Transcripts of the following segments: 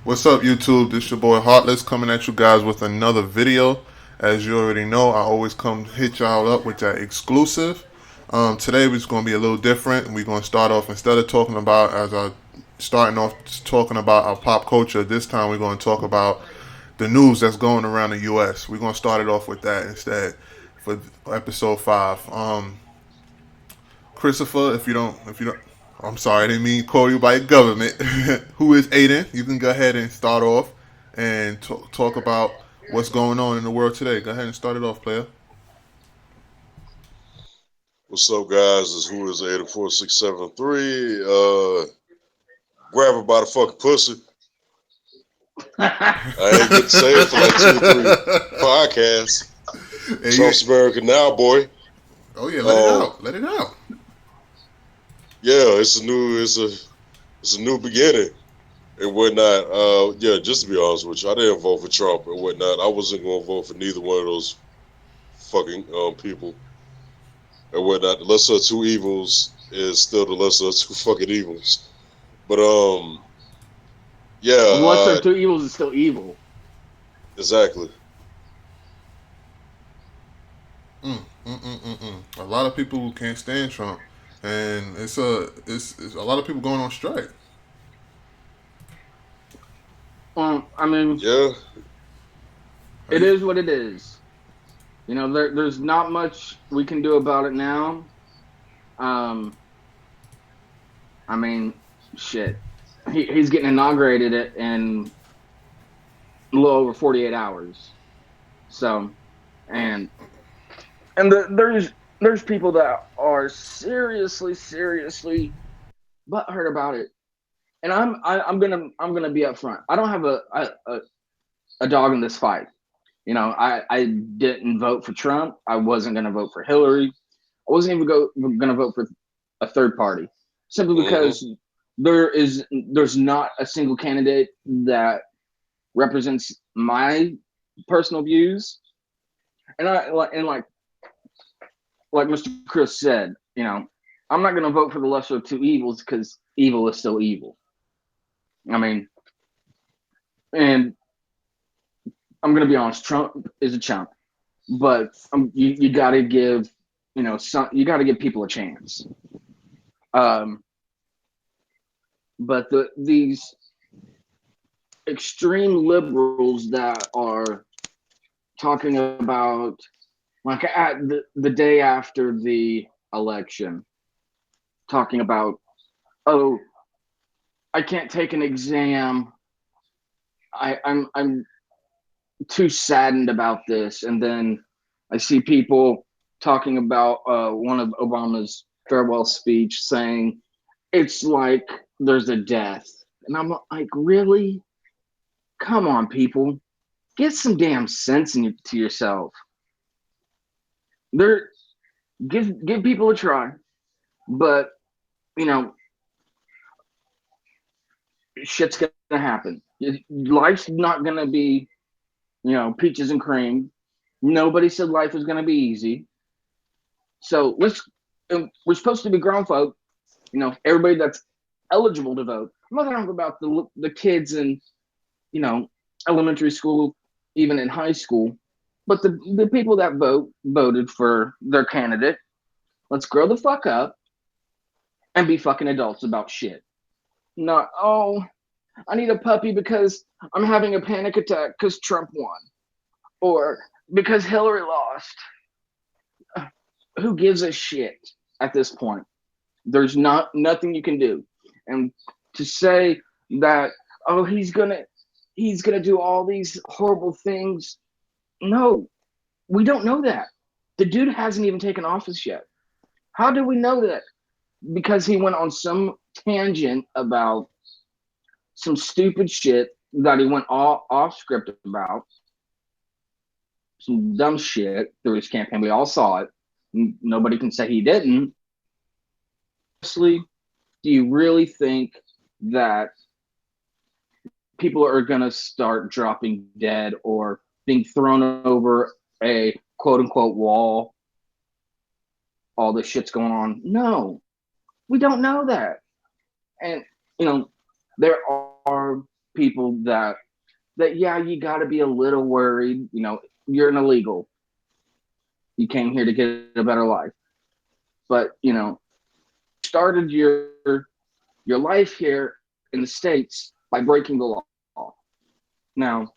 What's up, YouTube? This your boy Heartless coming at you guys with another video. As you already know, I always come hit y'all up with that exclusive. Today we're going to be a little different. We're going to start off instead of talking about starting off talking about our pop culture. This time we're going to talk about the news that's going around the U.S. We're going to start it off with that instead for episode 5. Christopher, if you don't, I'm sorry, I didn't mean to call you by your government. Who is Aiden? You can go ahead and start off and talk about what's going on in the world today. Go ahead and start it off, player. What's up, guys? This who is 84673. Grab her by the fucking pussy. I ain't get to say it for like 2 or 3 podcasts. Hey, Trump's America now, boy. oh yeah, let it Um, out. Let it out. yeah, it's a new beginning and whatnot. Yeah, just to be honest with you, I didn't vote for Trump and whatnot. I wasn't going to vote for neither one of those fucking people and whatnot. The lesser of two evils is still the lesser of two fucking evils. But yeah, Well, the lesser of two evils is still evil. exactly. A lot of people can't stand Trump, and it's a lot of people going on strike. I mean, Yeah, How it you? is what it is. There's not much we can do about it now. Um, I mean, shit. He's getting inaugurated it in a little over 48 hours. So, and there's people that are seriously butthurt about it. And I'm gonna be upfront. I don't have a dog in this fight. I didn't vote for Trump. I wasn't going to vote for Hillary. I wasn't even going to vote for a third party simply hmm because there's not a single candidate that represents my personal views. And like Mr. Chris said, I'm not going to vote for the lesser of two evils because evil is still evil. I mean, and I'm going to be honest, Trump is a chump, but you got to give you got to give people a chance. Um, but these extreme liberals that are talking about like at the day after the election, talking about, oh, I can't take an exam. I'm too saddened about this, and then I see people talking about one of Obama's farewell speech saying it's like there's a death. And I'm like, really? Come on, people. Get some damn sense to yourself. There, give people a try. But, you know, shit's gonna happen. Life's not gonna be, peaches and cream. Nobody said life was gonna be easy. So we're supposed to be grown folk, everybody that's eligible to vote. I'm not talking about the kids in you know, elementary school, even in high school. But the people that voted for their candidate, let's grow the fuck up and be fucking adults about shit. Not, oh, I need a puppy because I'm having a panic attack because Trump won or because Hillary lost. Who gives a shit at this point? There's nothing you can do. And to say that, oh, he's gonna do all these horrible things. No, we don't know that. The dude hasn't even taken office yet. How do we know that? Because he went on some tangent about some stupid shit that he went all off script about, some dumb shit through his campaign. We all saw it. Nobody can say he didn't. Honestly, do you really think that people are going to start dropping dead or being thrown over a quote unquote wall? All this shit's going on. No, we don't know that. And, there are people that yeah, you got to be a little worried. You know, you're an illegal. You came here to get a better life, but you know, started your life here in the States by breaking the law. Now,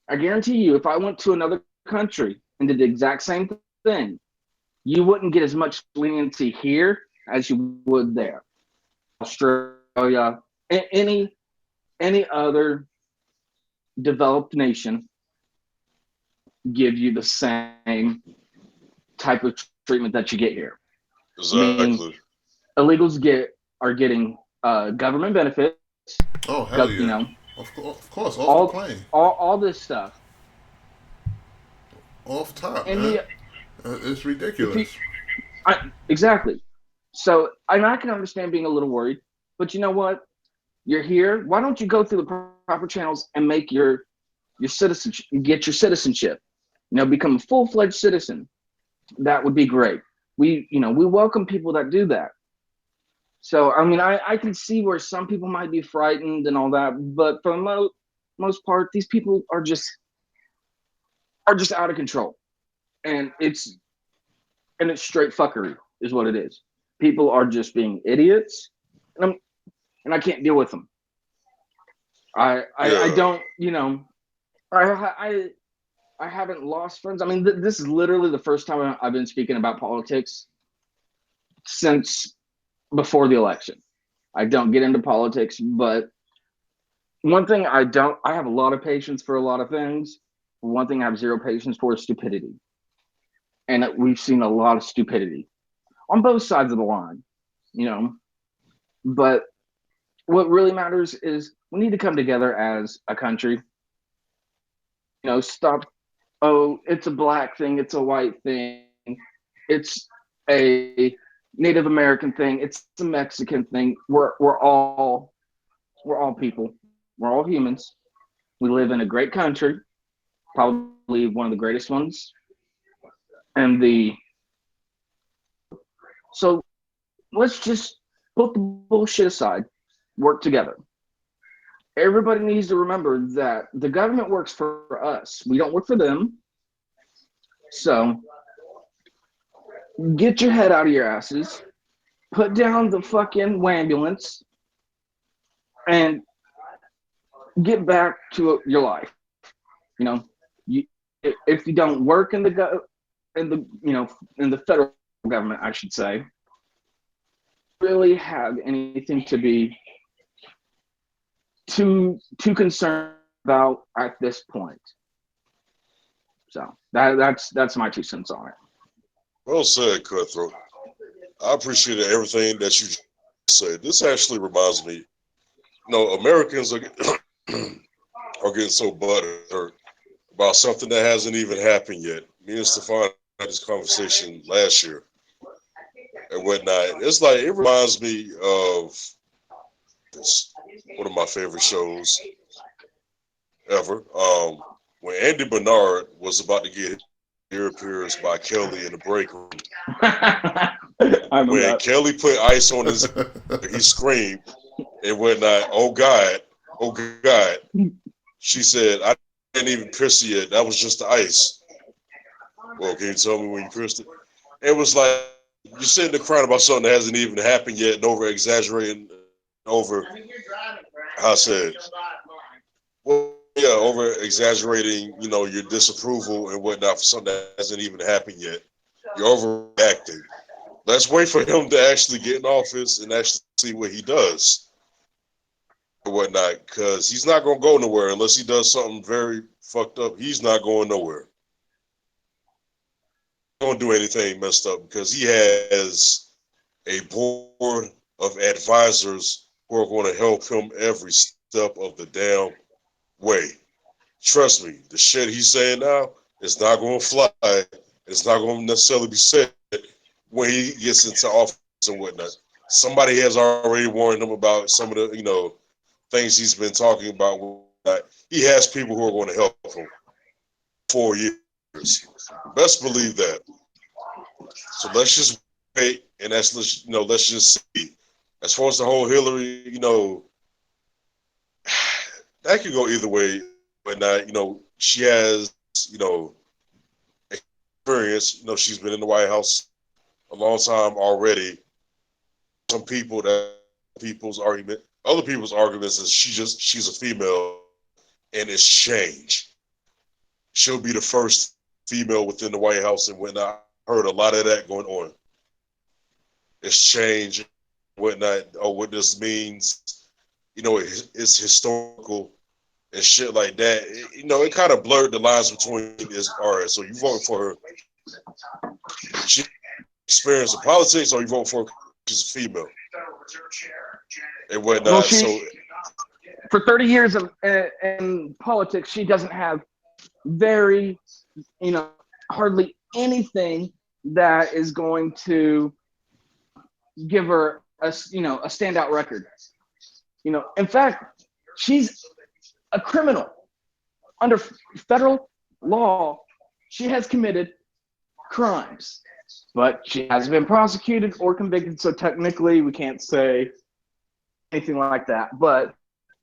I guarantee you, if I went to another country and did the exact same thing, you wouldn't get as much leniency here as you would there. Australia, any other developed nation give you the same type of treatment that you get here. Meaning, Exactly. illegals are getting government benefits. Oh hell You yeah! know, Of course, off the all plane, all this stuff. off top, And man. the It's if you ridiculous. exactly. So I can understand being a little worried, but you know what? You're here. Why don't you go through the proper channels and make your citizenship, get your citizenship? You know, become a full-fledged citizen. That would be great. We welcome people that do that. So I mean, I can see where some people might be frightened and all that, but for the most part, these people are just out of control, and it's straight fuckery is what it is. People are just being idiots, and I can't deal with them. I Yeah. don't, I I haven't lost friends. I mean, this is literally the first time I've been speaking about politics since before the election. I don't get into politics, but one thing I have a lot of patience for a lot of things. One thing I have zero patience for is stupidity. And we've seen a lot of stupidity on both sides of the line, you know. But what really matters is we need to come together as a country. You know, stop. Oh, it's a black thing. It's a white thing. It's a Native American thing. It's a Mexican thing. We're all people. We're all humans. We live in a great country, probably one of the greatest ones. And so let's just put the bullshit aside, work together. Everybody needs to remember that the government works for us. We don't work for them. So get your head out of your asses, put down the fucking ambulance, and get back to your life. You know, you, if you don't work in the in the federal government, I should say, really have anything to be too concerned about at this point. So that's my 2 cents on it. Well said, Cutthroat. I appreciated everything that you just said. This actually reminds me, Americans are are getting so butthurt about something that hasn't even happened yet. Me and Stefan had this conversation last year and whatnot. It's like it reminds me of this one of my favorite shows ever. When Andy Bernard was about to get ear pierced by Kelly in the break room. I remember When that. Kelly put ice on his ear, he screamed and whatnot. Oh God. She said, I didn't even pierce it yet. That was just the ice. Well, can you tell me when you pierced it? It was like you're sitting there crying about something that hasn't even happened yet and over exaggerating over how I said. Well, yeah, over exaggerating, your disapproval and whatnot for something that hasn't even happened yet. You're overreacting. Let's wait for him to actually get in office and actually see what he does or whatnot, because he's not going to go nowhere unless he does something very fucked up. He's not going nowhere. He won't do anything messed up because he has a board of advisors who are going to help him every step of the damn way. Trust me, the shit he's saying now is not going to fly. It's not going to necessarily be said when he gets into office and whatnot. Somebody has already warned him about some of the, things he's been talking about. He has people who are going to help him 4 years. Best believe that. So let's just wait, and let's just see. As far as the whole Hillary, that could go either way. But not, she has, experience. She's been in the White House a long time already. Some people that people's argument, other people's arguments is she's a female and it's change. She'll be the first female within the White House and whatnot. I heard a lot of that going on. It's change, whatnot, or what this means. It's historical and shit like that. It kind of blurred the lines between this. All right, so you vote for her. She experienced in politics, or you vote for her she's a female and Well, whatnot. So for 30 years in politics, she doesn't have very, hardly anything that is going to give her a standout record. In fact, she's a criminal under federal law. She has committed crimes, but she hasn't been prosecuted or convicted. So technically, we can't say anything like that. But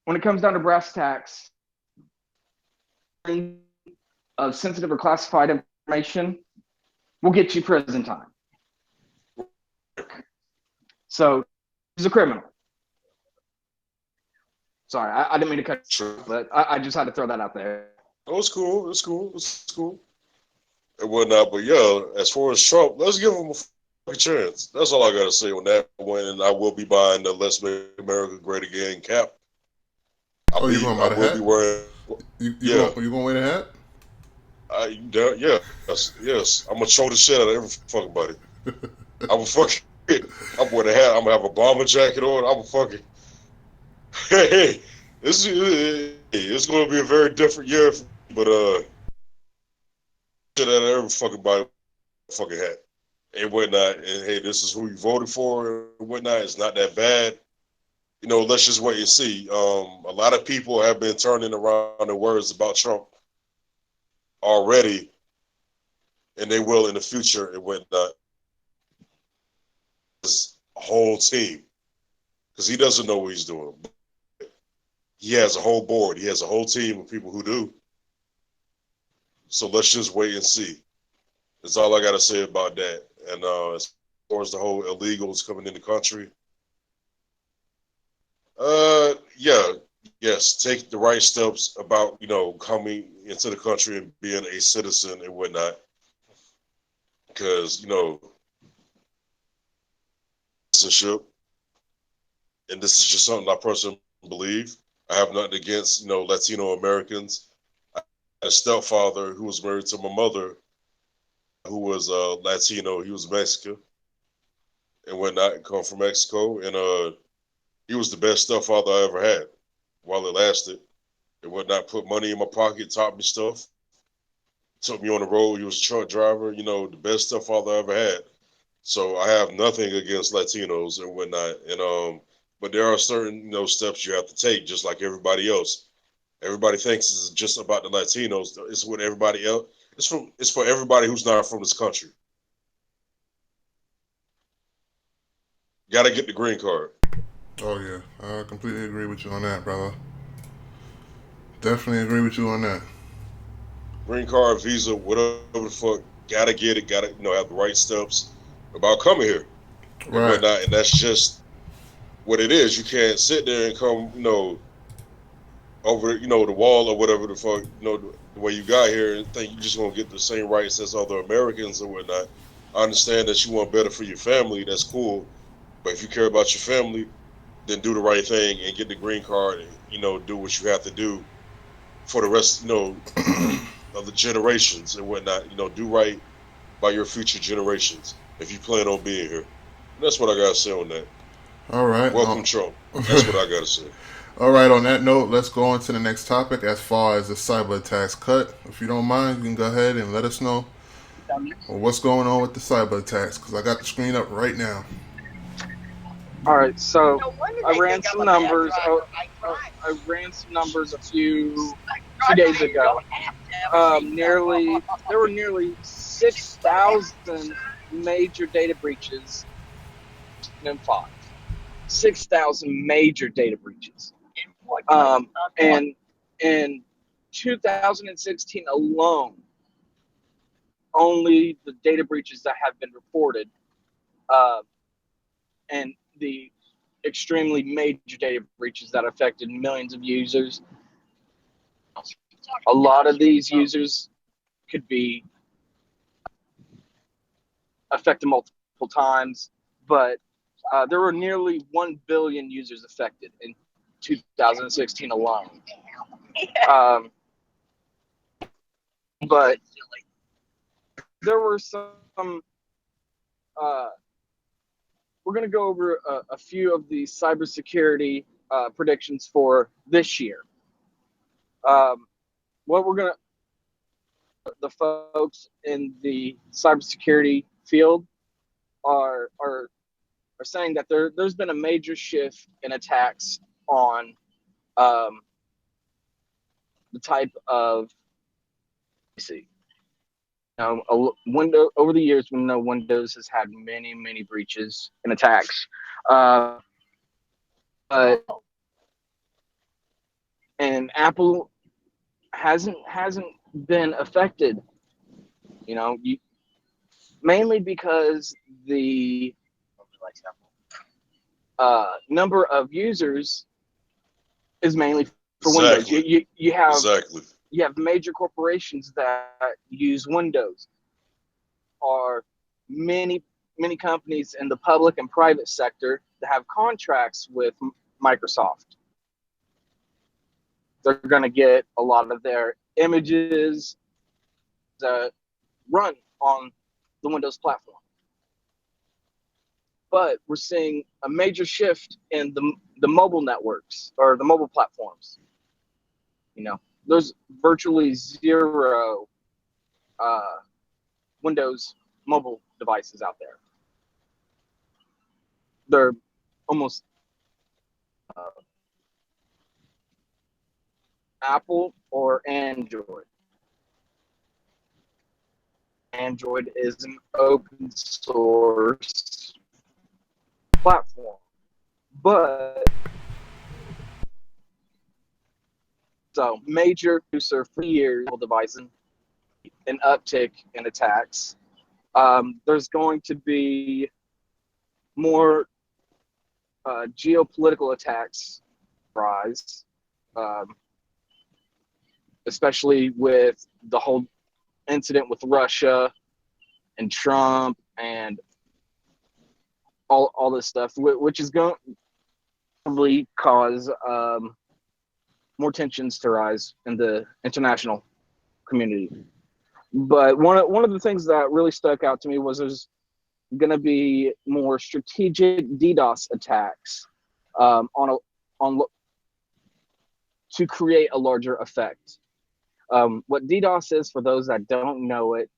when it comes down to brass tacks of sensitive or classified information, will get you prison time. So she's a criminal. Sorry, I didn't mean to cut you, but I just had to throw that out there. Oh, it's cool. It's cool. It's cool. And whatnot. But yeah, as far as Trump, let's give him a fucking chance. That's all I gotta say on that one. And I will be buying the "Let's Make America Great Again" cap. You going to buy the hat? Be wearing. You gonna wear the hat? Yes. I'm gonna show the shit out of every fucking body. I'm wear the hat. I'm gonna have a bomber jacket on. I'm fucking. Hey, it's gonna be a very different year, but shit out of every fucking body, fucking hat and whatnot. And hey, this is who you voted for and whatnot. It's not that bad. Let's just wait and see. A lot of people have been turning around the words about Trump already, and they will in the future and whatnot. His whole team, because he doesn't know what he's doing. He has a whole board. He has a whole team of people who do. So let's just wait and see. That's all I got to say about that. And as far as the whole illegals coming in the country, yes, take the right steps about, coming into the country and being a citizen and whatnot. Because, citizenship, and this is just something I personally believe. I have nothing against, Latino Americans. I had a stepfather who was married to my mother, who was Latino. He was Mexican and whatnot, come from Mexico. And he was the best stepfather I ever had while it lasted. And whatnot, put money in my pocket, taught me stuff, took me on the road. He was a truck driver, the best stepfather I ever had. So I have nothing against Latinos and whatnot. And but there are certain, steps you have to take, just like everybody else. Everybody thinks it's just about the Latinos. It's with everybody else. It's for everybody who's not from this country. Got to get the green card. Oh yeah, I completely agree with you on that, brother. Definitely agree with you on that. Green card, visa, whatever the fuck. Got to get it. Got to have the right steps about coming here and Right. whatnot. And that's just what it is. You can't sit there and come, over, the wall or whatever the fuck, the way you got here and think you're just going to get the same rights as other Americans or whatnot. I understand that you want better for your family. That's cool. But if you care about your family, then do the right thing and get the green card and, do what you have to do for the rest, of the generations and whatnot. Do right by your future generations if you plan on being here. And that's what I got to say on that. All right. Welcome, Trump. That's what I got to say. All right, on that note, let's go on to the next topic as far as the cyber attacks cut. If you don't mind, you can go ahead and let us know what's going on with the cyber attacks, because I got the screen up right now. All right, so I ran some numbers. I ran some numbers a few days ago. There were nearly 6,000 major data breaches in 6,000 major data breaches. And In 2016 alone, only the data breaches that have been reported, uh, and the extremely major data breaches that affected millions of users. A lot of these users could be affected multiple times, but there were nearly 1 billion users affected in 2016 alone. Um, but there were some. We're going to go over a few of the cybersecurity predictions for this year. What we're going to, the folks in the cybersecurity field are saying that there's been a major shift in attacks on the type of, see, window over the years. We know Windows has had many breaches and attacks, but and Apple hasn't been affected. Mainly because the number of users is mainly for Windows. Exactly. You have major corporations that use Windows, or many companies in the public and private sector that have contracts with Microsoft. They're going to get a lot of their images that run on the Windows platform. But we're seeing a major shift in the mobile networks or the mobile platforms. There's virtually zero Windows mobile devices out there. They're almost Apple or Android. Android is an open source platform, but so major user for years devices, an uptick in attacks. There's going to be more geopolitical attacks rise, especially with the whole incident with Russia and Trump and all this stuff, which is going to probably cause more tensions to rise in the international community. But one of the things that really stuck out to me was there's going to be more strategic DDoS attacks on to create a larger effect. What DDoS is, for those that don't know it,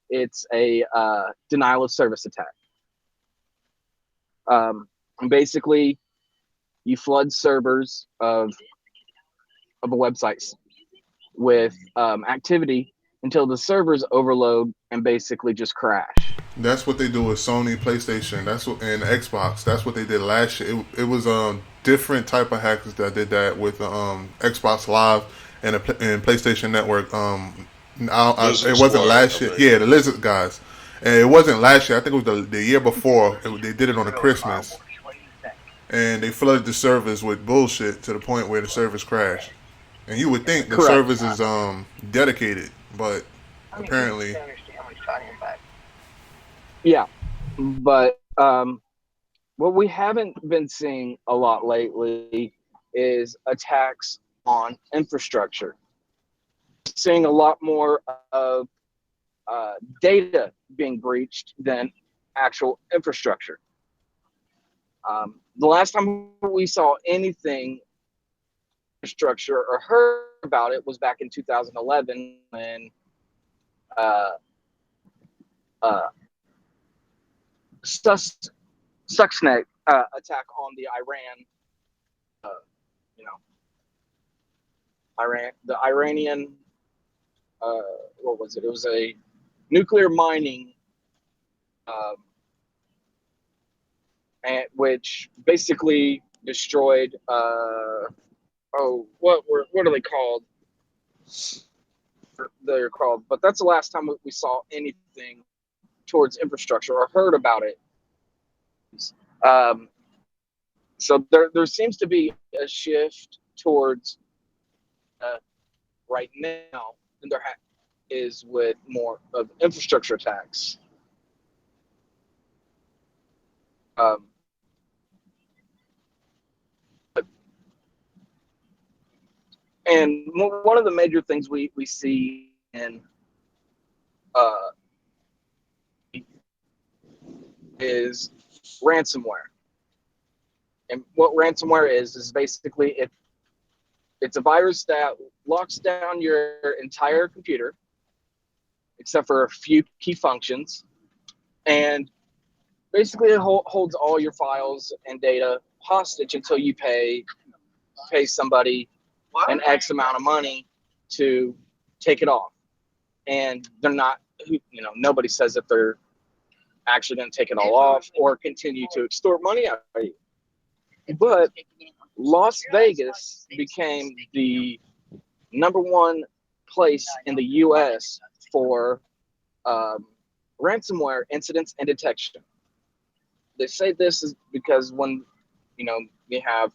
it's a denial of service attack. Basically, you flood servers of a website with activity until the servers overload and basically just crash. That's what they do with Sony, PlayStation. That's what, and Xbox. That's what they did last year. It was different type of hackers that did that with Xbox Live and PlayStation Network. It wasn't last year. Yeah, the Lizard guys. And it wasn't last year. I think it was the year before. They did it on a Christmas, and they flooded the servers with bullshit to the point where the servers crashed. And you would think the Correct. servers is dedicated, but apparently. Yeah, but what we haven't been seeing a lot lately is attacks on infrastructure. Seeing a lot more of data being breached than actual infrastructure. The last time we saw anything infrastructure or heard about it was back in 2011 when Stuxnet attack on the Iran, the Iranian, what was it? It was a nuclear mining, which basically destroyed what are they called? They're called, but that's the last time we saw anything towards infrastructure or heard about it. Um, so there seems to be a shift towards right now, and is with more of infrastructure attacks. Um, and one of the major things we see in uh, is ransomware. And what ransomware is basically it's a virus that locks down your entire computer, except for a few key functions, and basically it holds all your files and data hostage until you pay somebody an X amount of money to take it off. And they're not, nobody says that they're actually going to take it all off or continue to extort money out of you. But Las Vegas became the number one place in the U.S. for ransomware incidents and detection. They say this is because when you have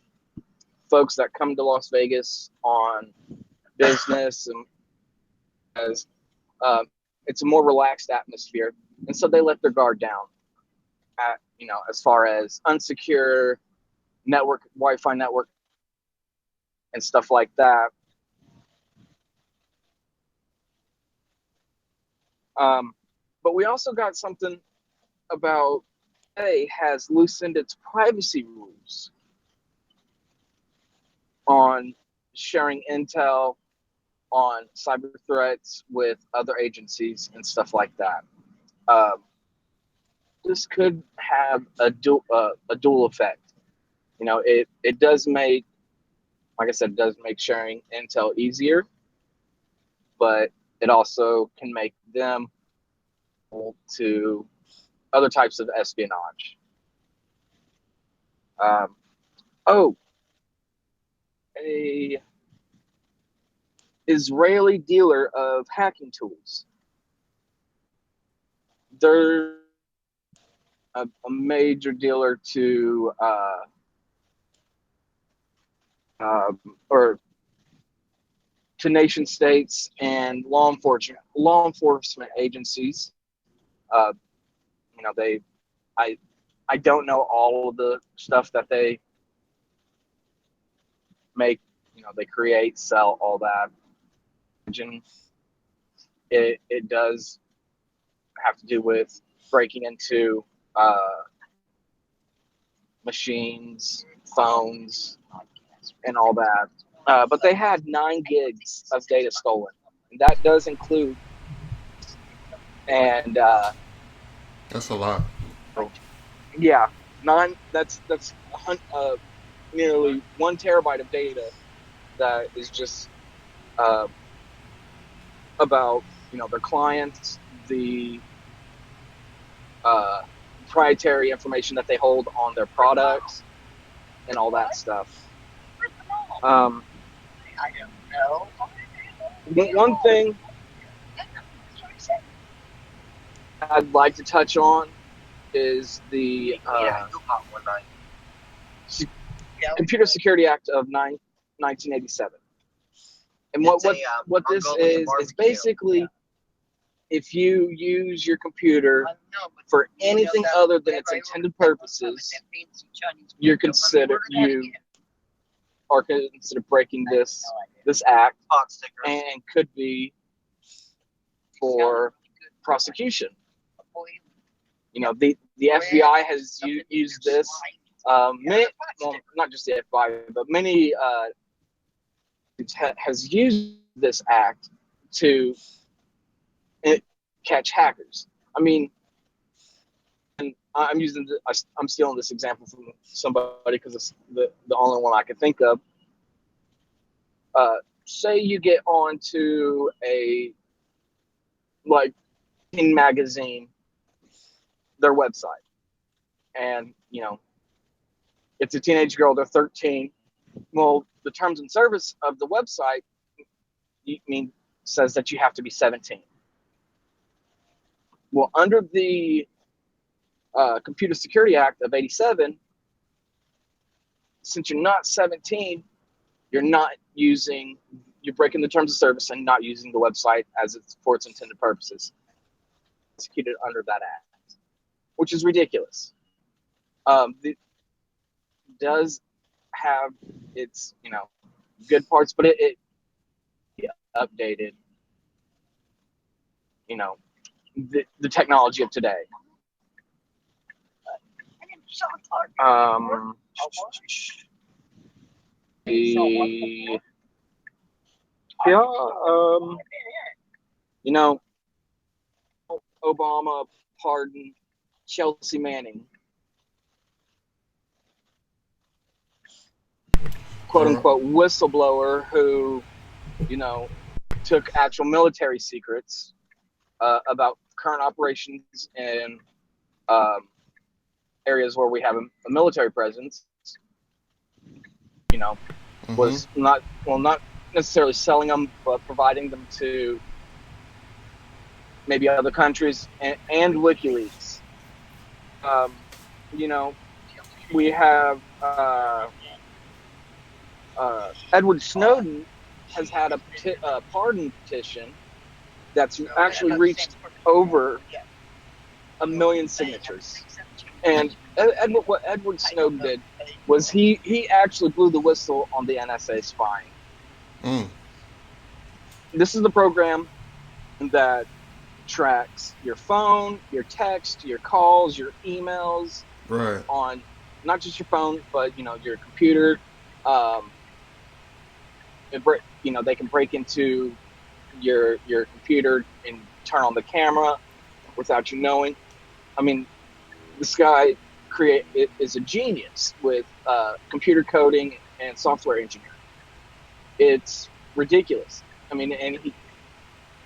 folks that come to Las Vegas on business and as it's a more relaxed atmosphere, and so they let their guard down as far as unsecure network, Wi-Fi network, and stuff like that. But we also got something about has loosened its privacy rules on sharing intel on cyber threats with other agencies and stuff like that. This could have a dual effect. It does make, like I said, it does make sharing intel easier, but it also can make them to other types of espionage. Oh, a Israeli dealer of hacking tools. They're a major dealer to or to nation states and law enforcement agencies. Uh, they I don't know all of the stuff that they make. They create, sell, all that. It does have to do with breaking into machines, phones, and all that. But they had 9 gigs of data stolen, and that does include. And That's a lot. yeah, That's nearly 1 terabyte of data that is just uh, about their clients, the uh, proprietary information that they hold on their products, and all that stuff. I don't know. One thing I'd like to touch on is the Computer Security Act of 1987. And what this is basically if you use your computer for anything other than its intended purposes, you are considered breaking this act and could be for prosecution. The FBI has used this. Not just the FBI, but many has used this act to catch hackers. I mean, and I'm stealing this example from somebody because it's the only one I can think of. Say you get onto a teen magazine, their website, and it's a teenage girl. They're 13, Well, the terms and service of the website says that you have to be 17. Well, under the Computer Security Act of '87, since you're not 17, you're breaking the terms of service and not using the website as it's for its intended purposes. Executed under that act, which is ridiculous. It does have its good parts, but it updated the technology of today. Um, the, yeah, you know, Obama pardoned Chelsea Manning, quote unquote whistleblower who, took actual military secrets about current operations in areas where we have a military presence. Was not necessarily selling them, but providing them to maybe other countries and WikiLeaks. We have Edward Snowden has had a pardon petition that's actually reached over 1 million signatures. And what Edward Snowden did was he actually blew the whistle on the NSA spying. This is the program that tracks your phone, your text, your calls, your emails, Right. on not just your phone, but your computer. They can break into your computer and turn on the camera without you knowing. I mean, this guy is a genius with computer coding and software engineering. It's ridiculous. I mean,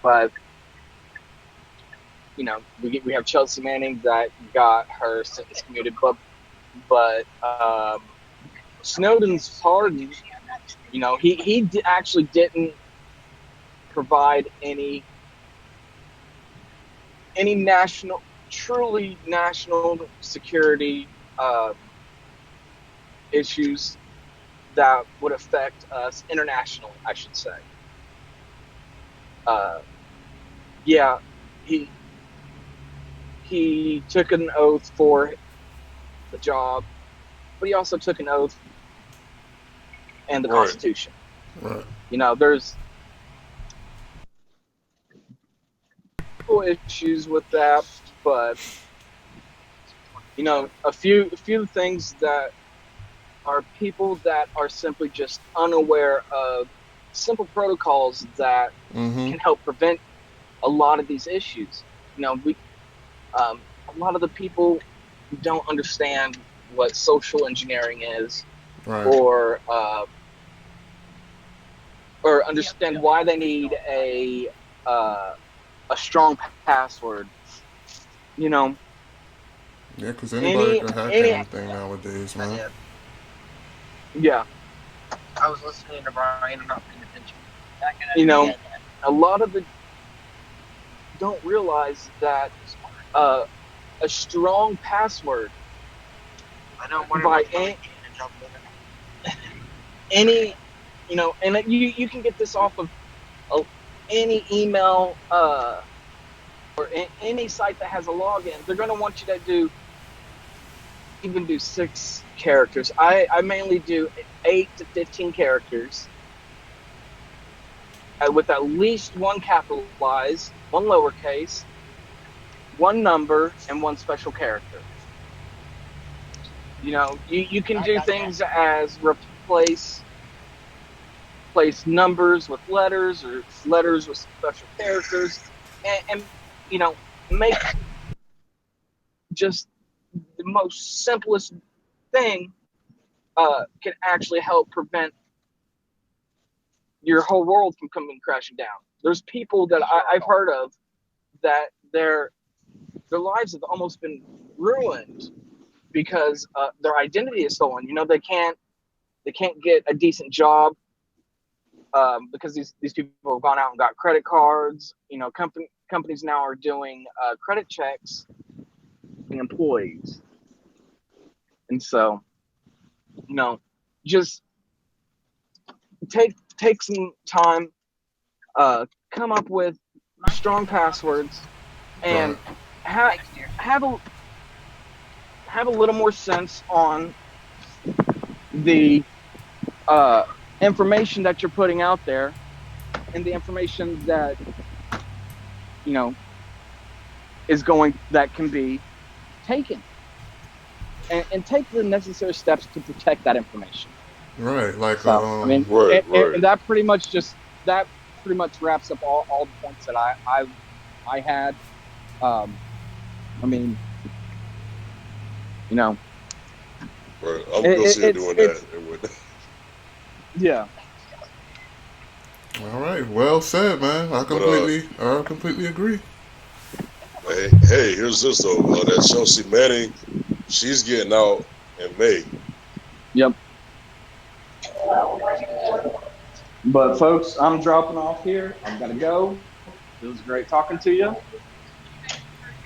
but we have Chelsea Manning that got her sentence commuted, but Snowden's pardon, he actually didn't provide any truly national security issues that would affect us internationally, I should say. Yeah, he took an oath for the job, but he also took an oath and the Constitution. Right. There's issues with that, but a few things that are people that are simply just unaware of simple protocols that can help prevent a lot of these issues. A lot of the people don't understand what social engineering is, Right. or understand why they need a strong password. Yeah, because anybody can hack anything nowadays, man. Yeah. I was listening to Brian and not paying attention. A lot of the don't realize that a strong password by any and you can get this off of any email or any site that has a login. They're going to want you to even do 6 characters. I mainly do 8 to 15 characters with at least 1 capitalized, 1 lowercase, 1 number, and 1 special character. You can do things as replace numbers with letters or letters with special characters, and make just the most simplest thing can actually help prevent your whole world from coming crashing down. There's people that I've heard of that their lives have almost been ruined because their identity is stolen. They can't They can't get a decent job because these people have gone out and got credit cards. Companies now are doing credit checks on employees, and so just take some time, come up with strong passwords, and Right. have have a have a little more sense on the information that you're putting out there and the information that you know that can be taken, and take the necessary steps to protect that information. Right. Like So I mean, Right, right. and that pretty much wraps up all the points that I had. I mean, you know, Right. I'm it, guilty of it's doing it's that. It would. yeah. all right. Well said, man. I But completely agree. hey, here's this though. That Chelsea Manning, she's getting out in May. Yep. But folks, I'm dropping off here. I'm gonna go. It was great talking to you.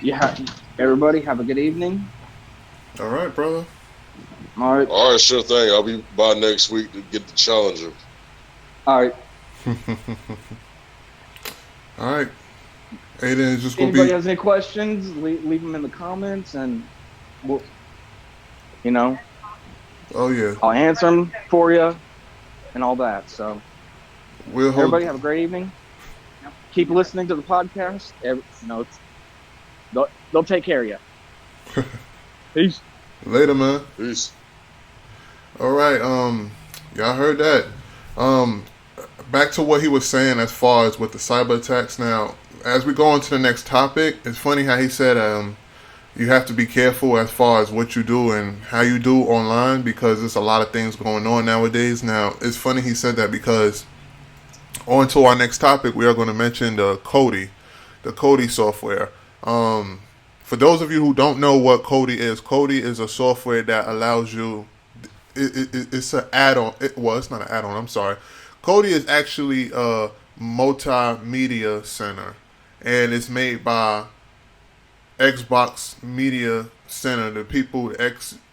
Yeah, everybody have a good evening. All right, brother. All right, All right, sure thing. I'll be by next week to get the Challenger. all right. All right. Aiden is just gonna Anybody be. has any questions? Leave them in the comments, and we'll, you know, Oh yeah. I'll answer them for you and all that. So We'll hold. everybody have a great evening. Keep listening to the podcast. They'll take care of you. Peace. Later, man. Peace. All right. Y'all heard that. Um, Back to what he was saying as far as with the cyber attacks. Now, as we go on to the next topic, it's funny how he said you have to be careful as far as what you do and how you do online because there's a lot of things going on nowadays. Now, it's funny he said that because on to our next topic, we are going to mention the Kodi software. For those of you who don't know what Kodi is a software that allows you. It's an add-on. It's not an add-on. I'm sorry. Kodi is actually a multimedia center, and it's made by Xbox Media Center, the people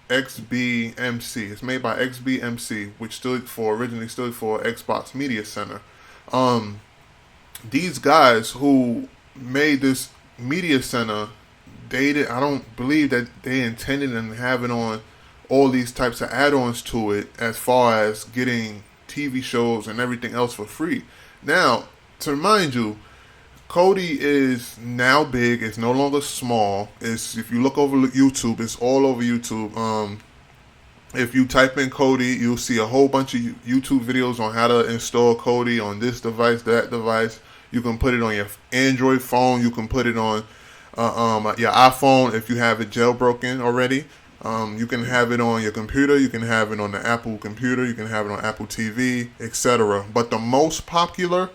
XBMC. It's made by XBMC, which originally stood for Xbox Media Center. Um, these guys who made this media center, I don't believe that they intended on having on all these types of add-ons to it as far as getting TV shows and everything else for free. Now, to remind you, Kodi is now big. It's no longer small. If you look over YouTube, it's all over YouTube. If you type in Kodi, you'll see a whole bunch of YouTube videos on how to install Kodi on this device, that device. You can put it on your Android phone. You can put it on your iPhone if you have it jailbroken already. You can have it on your computer. You can have it on the Apple computer. You can have it on Apple TV, etc. But the most popular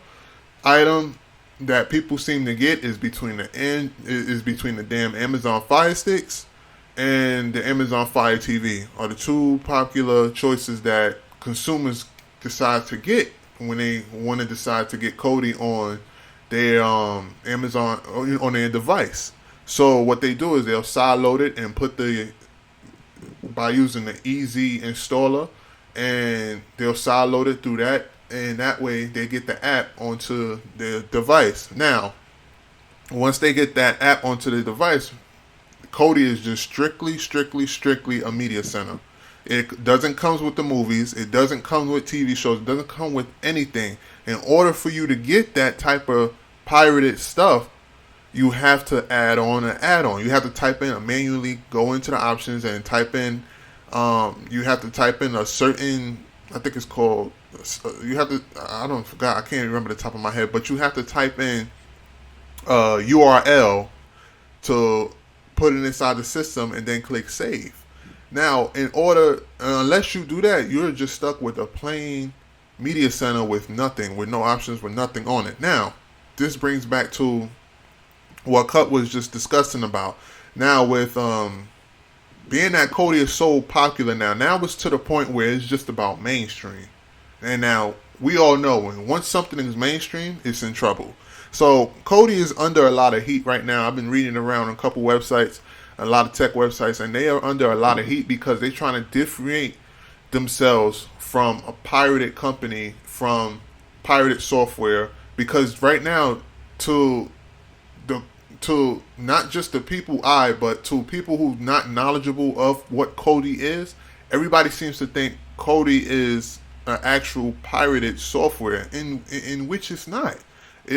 item that people seem to get is between the damn Amazon Fire Sticks and the Amazon Fire TV are the two popular choices that consumers decide to get when they want to decide to get Kodi on their Amazon on their device. So what they do is they'll sideload it and by using the Easy installer, and they'll sideload it through that, and that way they get the app onto their device. Now, once they get that app onto the device, Kodi is just strictly a media center. It doesn't come with the movies. It doesn't come with TV shows. It doesn't come with anything. In order for you to get that type of pirated stuff, you have to add on an add-on. You have to manually go into the options and type in. You have to type in a certain. I think it's called. You have to. I don't forgot. I can't remember the top of my head. But you have to type in URL to put it inside the system and then click save. Now, unless you do that, you're just stuck with a plain media center with nothing, with no options, with nothing on it. Now, this brings back to what Cut was just discussing about. Now with being that Kodi is so popular now it's to the point where it's just about mainstream. And now we all know when once something is mainstream, it's in trouble. So Kodi is under a lot of heat right now. I've been reading around a couple websites, a lot of tech websites, and they are under a lot of heat because they're trying to differentiate themselves from a pirated company, from pirated software. Because right now, to the to not just the people but to people who not knowledgeable of what Kodi is, everybody seems to think Kodi is an actual pirated software, in which it's not.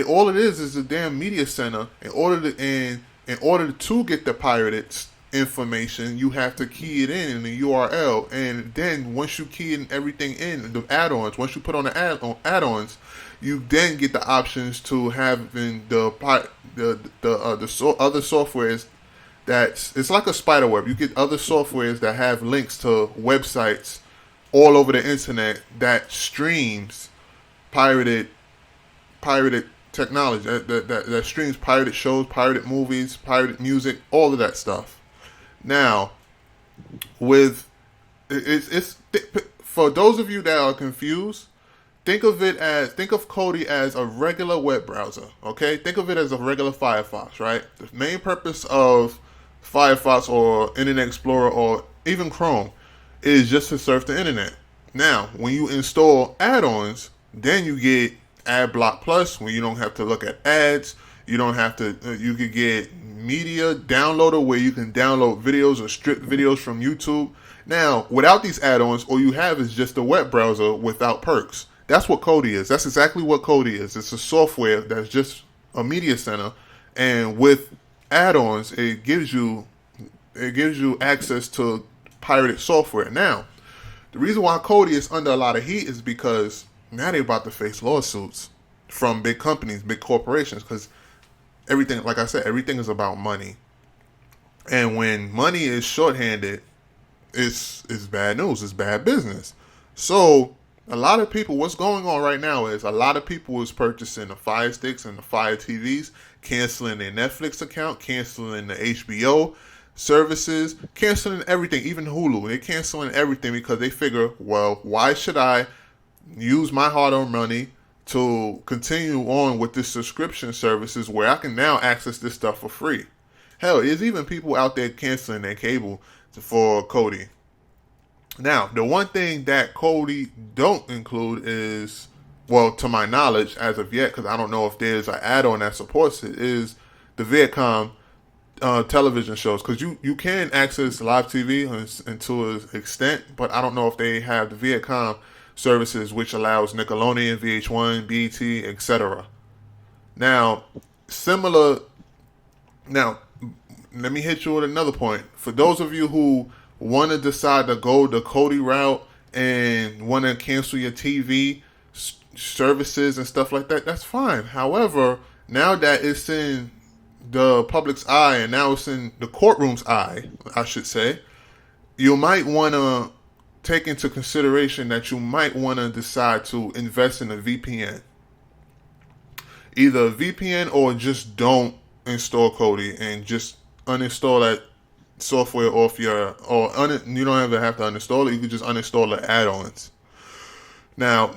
All it is a damn media center. In order to get the pirated information, you have to key it in the URL, and then once you key in everything in the add-ons, once you put on the add-ons, you then get the options to having the other softwares. It's like a spider web. You get other softwares that have links to websites all over the internet that streams pirated technology, that streams pirated shows, pirated movies, pirated music, all of that stuff. Now, with it's for those of you that are confused, think of Kodi as a regular web browser. Okay, think of it as a regular Firefox. Right. The main purpose of Firefox or Internet Explorer or even Chrome is just to surf the internet. Now, when you install add-ons, then you get AdBlock Plus, when you don't have to look at ads. You don't have to. You could get media downloader, where you can download videos or strip videos from YouTube. Now, without these add-ons, all you have is just a web browser without perks. That's what Kodi is. That's exactly what Kodi is. It's a software that's just a media center, and with add-ons, it gives you access to pirated software. Now, the reason why Kodi is under a lot of heat is because now they're about to face lawsuits from big companies, big corporations, because everything, like I said, everything is about money. And when money is shorthanded, it's bad news. It's bad business. So a lot of people, what's going on right now is a lot of people is purchasing the Fire Sticks and the Fire TVs, canceling their Netflix account, canceling the HBO services, canceling everything, even Hulu. They're canceling everything because they figure, well, why should I use my hard-earned money to continue on with this subscription services where I can now access this stuff for free? Hell, there's even people out there canceling their cable for Kodi. Now, the one thing that Kodi don't include is, well, to my knowledge, as of yet, because I don't know if there's an add-on that supports it, is the Viacom television shows. Because you can access live TV to an extent, but I don't know if they have the Viacom services, which allows Nickelodeon, VH1, BET, etc. Now, let me hit you with another point. For those of you who want to decide to go the Kodi route and want to cancel your TV services and stuff like that, that's fine. However, now that it's in the public's eye and now it's in the courtroom's eye, I should say, you might want to take into consideration that you might want to decide to invest in a VPN. Either a VPN or just don't install Kodi and just uninstall that software off you don't even have to uninstall it. You can just uninstall the add-ons. Now,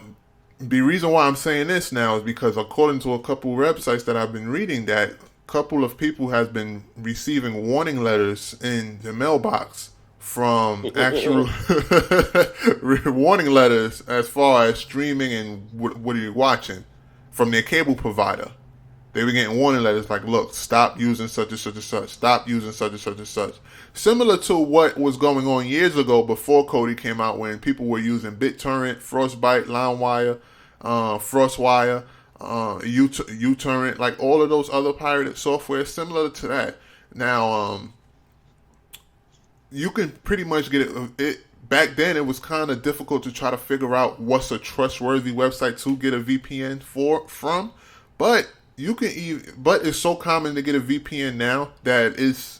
the reason why I'm saying this now is because according to a couple websites that I've been reading, that a couple of people has been receiving warning letters in the mailbox from actual warning letters as far as streaming and what are you watching from their cable provider. They were getting warning letters like, look, stop using such and such and such. Stop using such and such and such. Similar to what was going on years ago before Kodi came out, when people were using BitTorrent, Frostbite, LimeWire, FrostWire, uTorrent, like all of those other pirated software, similar to that. Now, you can pretty much get it. Back then, it was kind of difficult to try to figure out what's a trustworthy website to get a VPN from, but but it's so common to get a VPN now that it's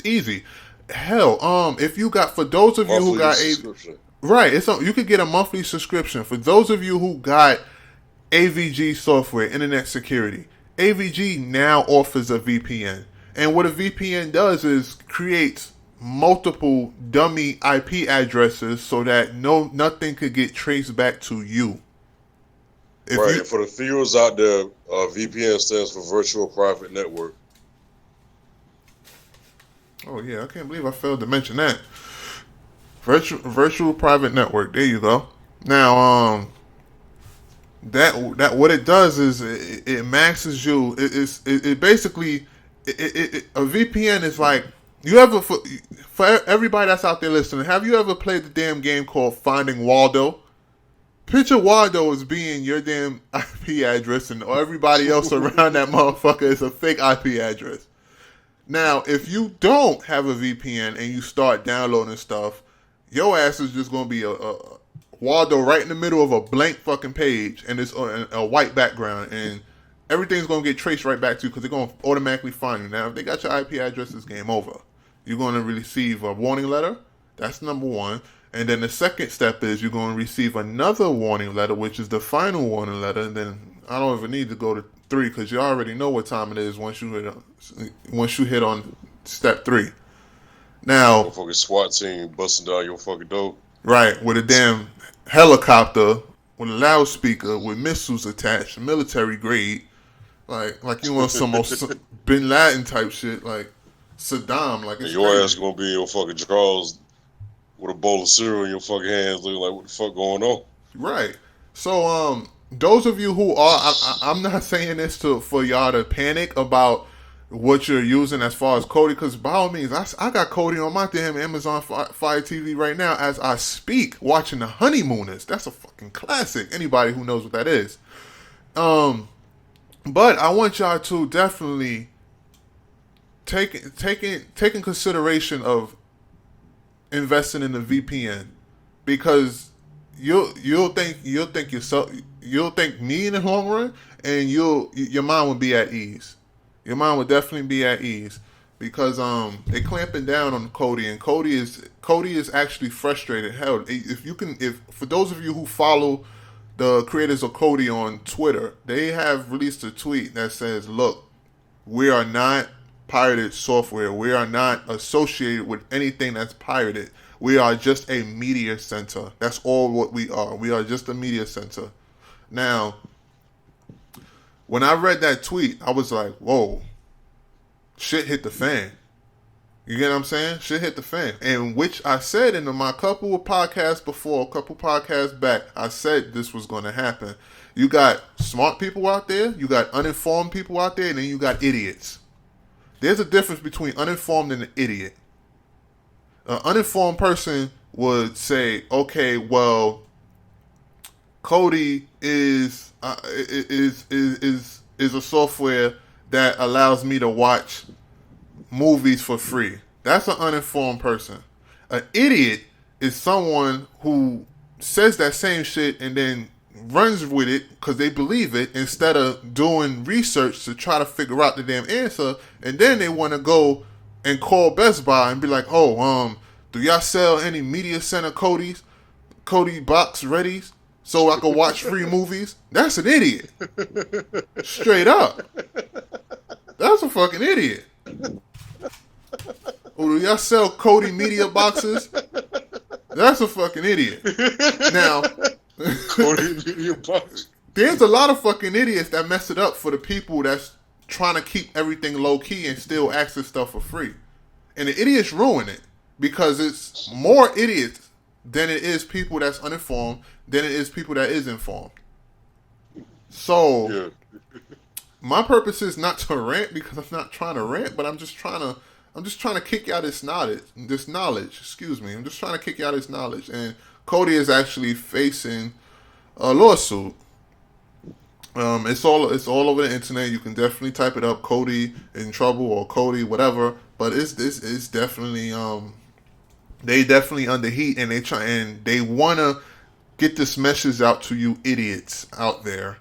easy. Hell, if you got, for those of you who got you could get a monthly subscription. For those of you who got AVG software, internet security, AVG now offers a VPN, and what a VPN does is creates multiple dummy IP addresses so that nothing could get traced back to you. Right, and for the viewers out there, VPN stands for Virtual Private Network. Oh yeah, I can't believe I failed to mention that. Virtual private network. There you go. Now, that what it does is it maxes you. It basically a VPN is like you ever for everybody that's out there listening. Have you ever played the damn game called Finding Waldo? Picture Waldo as being your damn IP address, and everybody else around that motherfucker is a fake IP address. Now, if you don't have a VPN and you start downloading stuff, your ass is just going to be a Waldo right in the middle of a blank fucking page, and it's a white background, and everything's going to get traced right back to you because they're going to automatically find you. Now, if they got your IP address, it's game over. You're going to receive a warning letter. That's number one. And then the second step is you're going to receive another warning letter, which is the final warning letter. And then I don't even need to go to 3 because you already know what time it is once you hit on step 3. Now, fucking SWAT team busting down your fucking door. Right, with a damn helicopter, with a loudspeaker, with missiles attached, military grade, like you want some Bin Laden type shit, like Saddam, like it's and your crazy. ass gonna be in your fucking drawers with a bowl of cereal in your fucking hands, looking like what the fuck going on. Right. So those of you who are, I'm not saying this for y'all to panic about what you're using as far as Kodi, because by all means, I got Kodi on my damn Amazon Fire TV right now as I speak, watching The Honeymooners. That's a fucking classic. Anybody who knows what that is. But I want y'all to definitely take in consideration of investing in the VPN, because you'll think me in the long run, and your mind will be at ease. Your mind would definitely be at ease because they're clamping down on Kodi, and Kodi is actually frustrated. Hell, if for those of you who follow the creators of Kodi on Twitter, they have released a tweet that says, "Look, we are not pirated software. We are not associated with anything that's pirated. We are just a media center. That's all what we are. We are just a media center." Now, when I read that tweet, I was like, whoa, shit hit the fan. You get what I'm saying? Shit hit the fan. And which I said in my couple podcasts back, I said this was going to happen. You got smart people out there, you got uninformed people out there, and then you got idiots. There's a difference between uninformed and an idiot. An uninformed person would say, okay, well, Kodi is a software that allows me to watch movies for free. That's an uninformed person. An idiot is someone who says that same shit and then runs with it because they believe it, instead of doing research to try to figure out the damn answer, and then they want to go and call Best Buy and be like, oh, do y'all sell any media center Kodi box readies so I can watch free movies? That's an idiot. Straight up. That's a fucking idiot. Or do y'all sell Kodi media boxes? That's a fucking idiot. Now, Kodi media box. There's a lot of fucking idiots that mess it up for the people that's trying to keep everything low key and still access stuff for free. And the idiots ruin it because it's more idiots than it is people that's uninformed than it is people that is informed. So, Yeah. My purpose is not to rant because I'm not trying to rant, but I'm just trying to kick out this knowledge. Excuse me. I'm just trying to kick out this knowledge. And Kodi is actually facing a lawsuit. It's all over the internet. You can definitely type it up, Kodi in trouble or Kodi whatever. But it's definitely they definitely under heat, and they wanna get this message out to you idiots out there.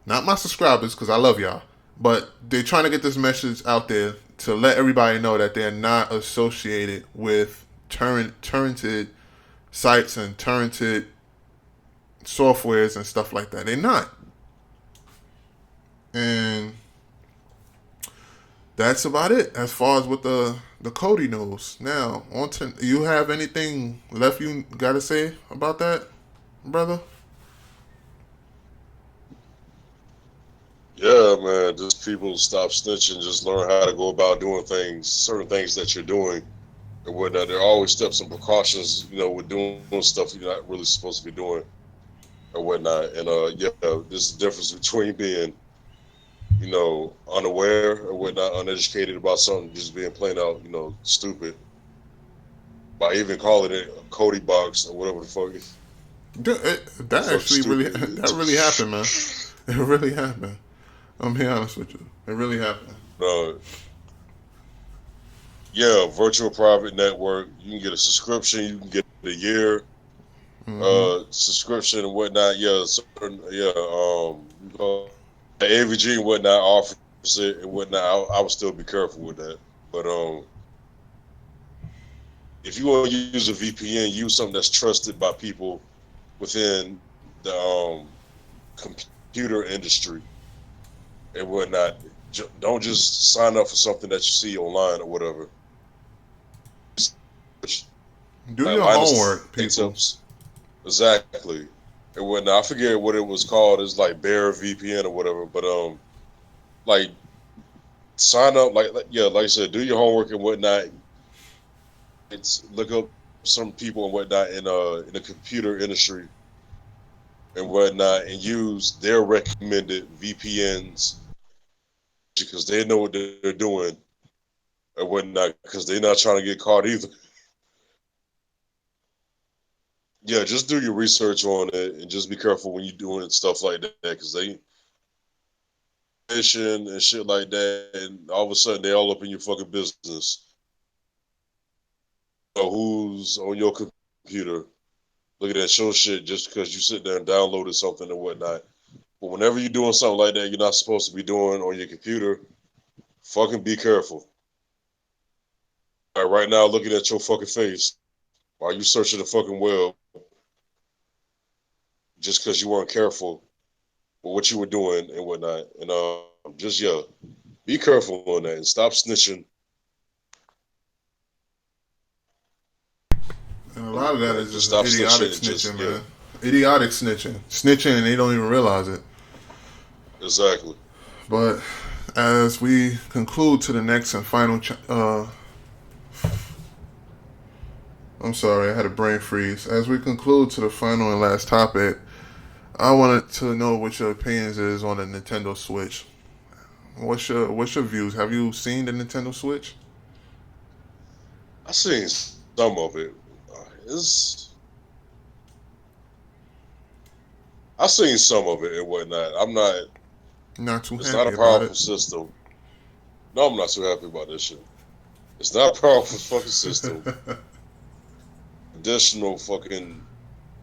Not my subscribers, because I love y'all. But they're trying to get this message out there to let everybody know that they're not associated with torrented sites and torrented softwares and stuff like that. They're not. And that's about it as far as with the Kodi news. Now, on to you have anything left you gotta say about that, brother? Yeah, man, just people stop snitching, just learn how to go about doing things, certain things that you're doing and whatnot. There are always steps and precautions, with doing stuff you're not really supposed to be doing or whatnot. And yeah, there's a difference between being, unaware or whatnot, uneducated about something, just being plain out, stupid. By even calling it a Cody box or whatever the That fuck actually really stupid that really happened, man. It really happened. I'm being honest with you. It really happened. uh, yeah, virtual private network. You can get a subscription. You can get a year Mm-hmm. subscription and whatnot. Yeah, certain, yeah. You call the AVG and whatnot offers it and whatnot. I would still be careful with that. But if you want to use a VPN, use something that's trusted by people within the computer industry and whatnot. Don't just sign up for something that you see online or whatever. Do Like your Linus homework, Tech people. Tips. Exactly. And whatnot. I forget what it was called. It's like Bear VPN or whatever. But like sign up. Yeah, like I said, do your homework and whatnot. It's look up some people and whatnot in the computer industry and whatnot, and use their recommended VPNs because they know what they're doing and whatnot. Because they're not trying to get caught either. Yeah, just do your research on it and just be careful when you're doing stuff like that because they and shit like that, and all of a sudden they all up in your fucking business. So who's on your computer looking at your shit just because you sit there and downloaded something and whatnot. But whenever you're doing something like that, you're not supposed to be doing on your computer. Fucking be careful. Right now, looking at your fucking face while you searching the fucking web, just because you weren't careful with what you were doing and whatnot. And just yeah, be careful on that and stop snitching. And a lot of that is Just just stop idiotic snitching and just snitching, yeah, man. Idiotic snitching, and they don't even realize it. exactly. But as we conclude to the next and final, I'm sorry, I had a brain freeze. As we conclude to the final and last topic, I wanted to know what your opinions is on the Nintendo Switch. What's your views? Have you seen the Nintendo Switch? I seen some of it. It's I seen some of it and whatnot. I'm not. Not too It's not happy a about it. powerful system. No, I'm not too happy about this shit. It's not a powerful fucking system. Additional fucking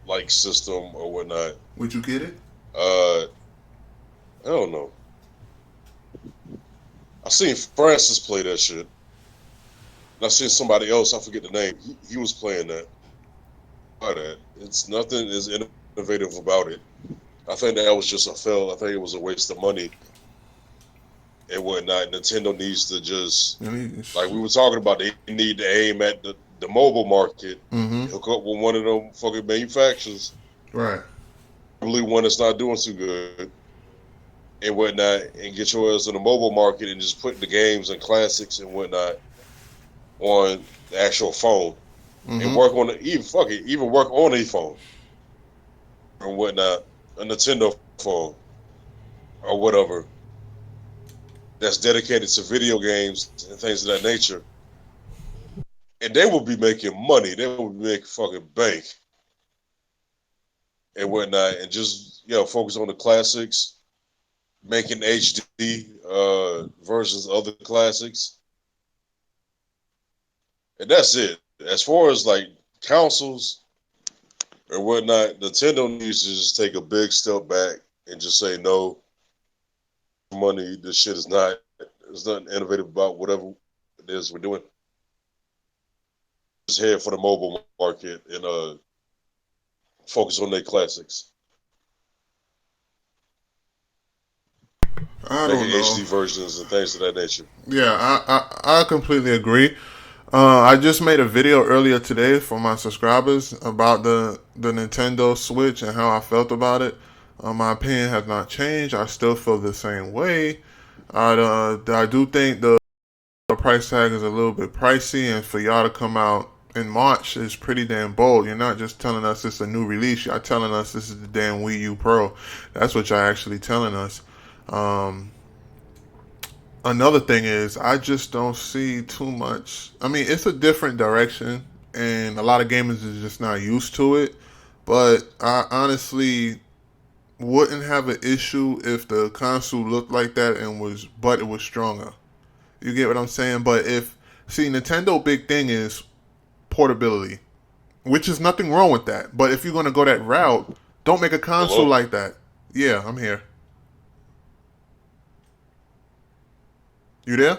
like system or whatnot. Would you get it? I don't know. I seen Francis play that shit. And I seen somebody else. I forget the name. He was playing that. That it's nothing is innovative about it. I think that was just a fail. I think it was a waste of money and whatnot. Nintendo needs to just like we were talking about. They need to aim at the mobile market. Mm-hmm. Hook up with one of them fucking manufacturers, Right. probably one that's not doing too good and whatnot, and get yours in the mobile market and just put the games and classics and whatnot on the actual phone and Mm-hmm. work on it. Even fuck it, even work on a phone and whatnot, a Nintendo phone or whatever that's dedicated to video games and things of that nature. And they will be making money. They will be making fucking bank and whatnot, and just focus on the classics, making HD versions of the classics, and that's it. As far as like consoles or whatnot, Nintendo needs to just take a big step back and just say no. Money, this shit is not. There's nothing innovative about whatever it is we're doing. Just head for the mobile market and focus on their classics. All I making don't know. HD versions and things of that nature. Yeah, I completely agree. I just made a video earlier today for my subscribers about the Nintendo Switch and how I felt about it. My opinion has not changed. I still feel the same way. I do think the price tag is a little bit pricey, and for y'all to come out in March is pretty damn bold. You're not just telling us it's a new release. Y'all telling us this is the damn Wii U Pro. That's what y'all actually telling us. Um, Another thing is I just don't see too much. I mean, it's a different direction, and a lot of gamers is just not used to it. But I honestly wouldn't have an issue if the console looked like that but it was stronger. You get what I'm saying? But Nintendo big thing is portability, which is nothing wrong with that. But if you're gonna go that route, don't make a console Hello? like that. Yeah, I'm here. You there?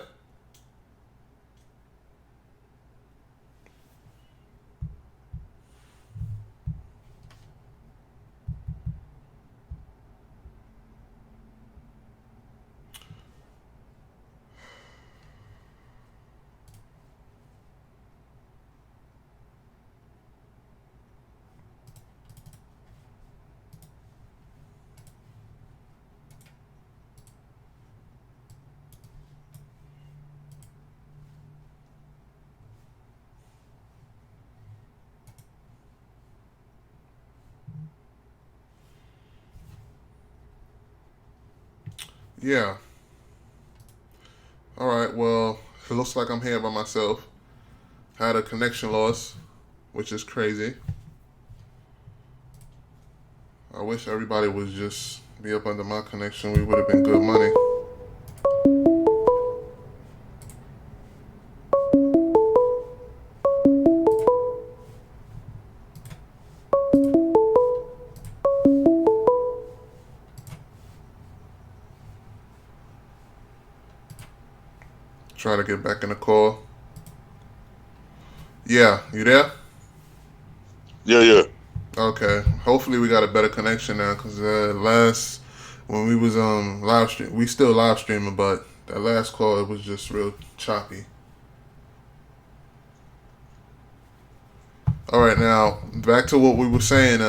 Yeah. All right. Well, it looks like I'm here by myself. Had a connection loss, which is crazy. I wish everybody would just be up under my connection. We would have been good money. Try to get back in the call. Yeah, you there? Yeah, yeah. Okay. Hopefully we got a better connection now, cause last when we was live stream, we still live streaming, but that last call it was just real choppy. All right, now back to what we were saying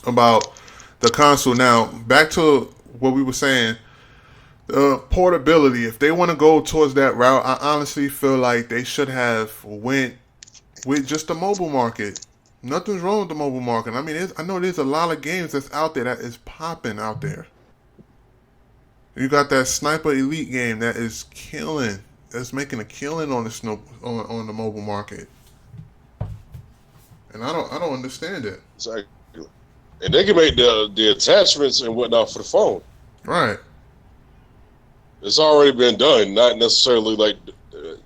about the console. Now back to what we were saying. Portability. If they want to go towards that route, I honestly feel like they should have went with just the mobile market. Nothing's wrong with the mobile market. I mean, I know there's a lot of games that's out there that is popping out there. You got that Sniper Elite game that is killing. That's making a killing on on the mobile market, and I don't understand it. Exactly. And they can make the attachments and whatnot for the phone. Right. It's already been done, not necessarily like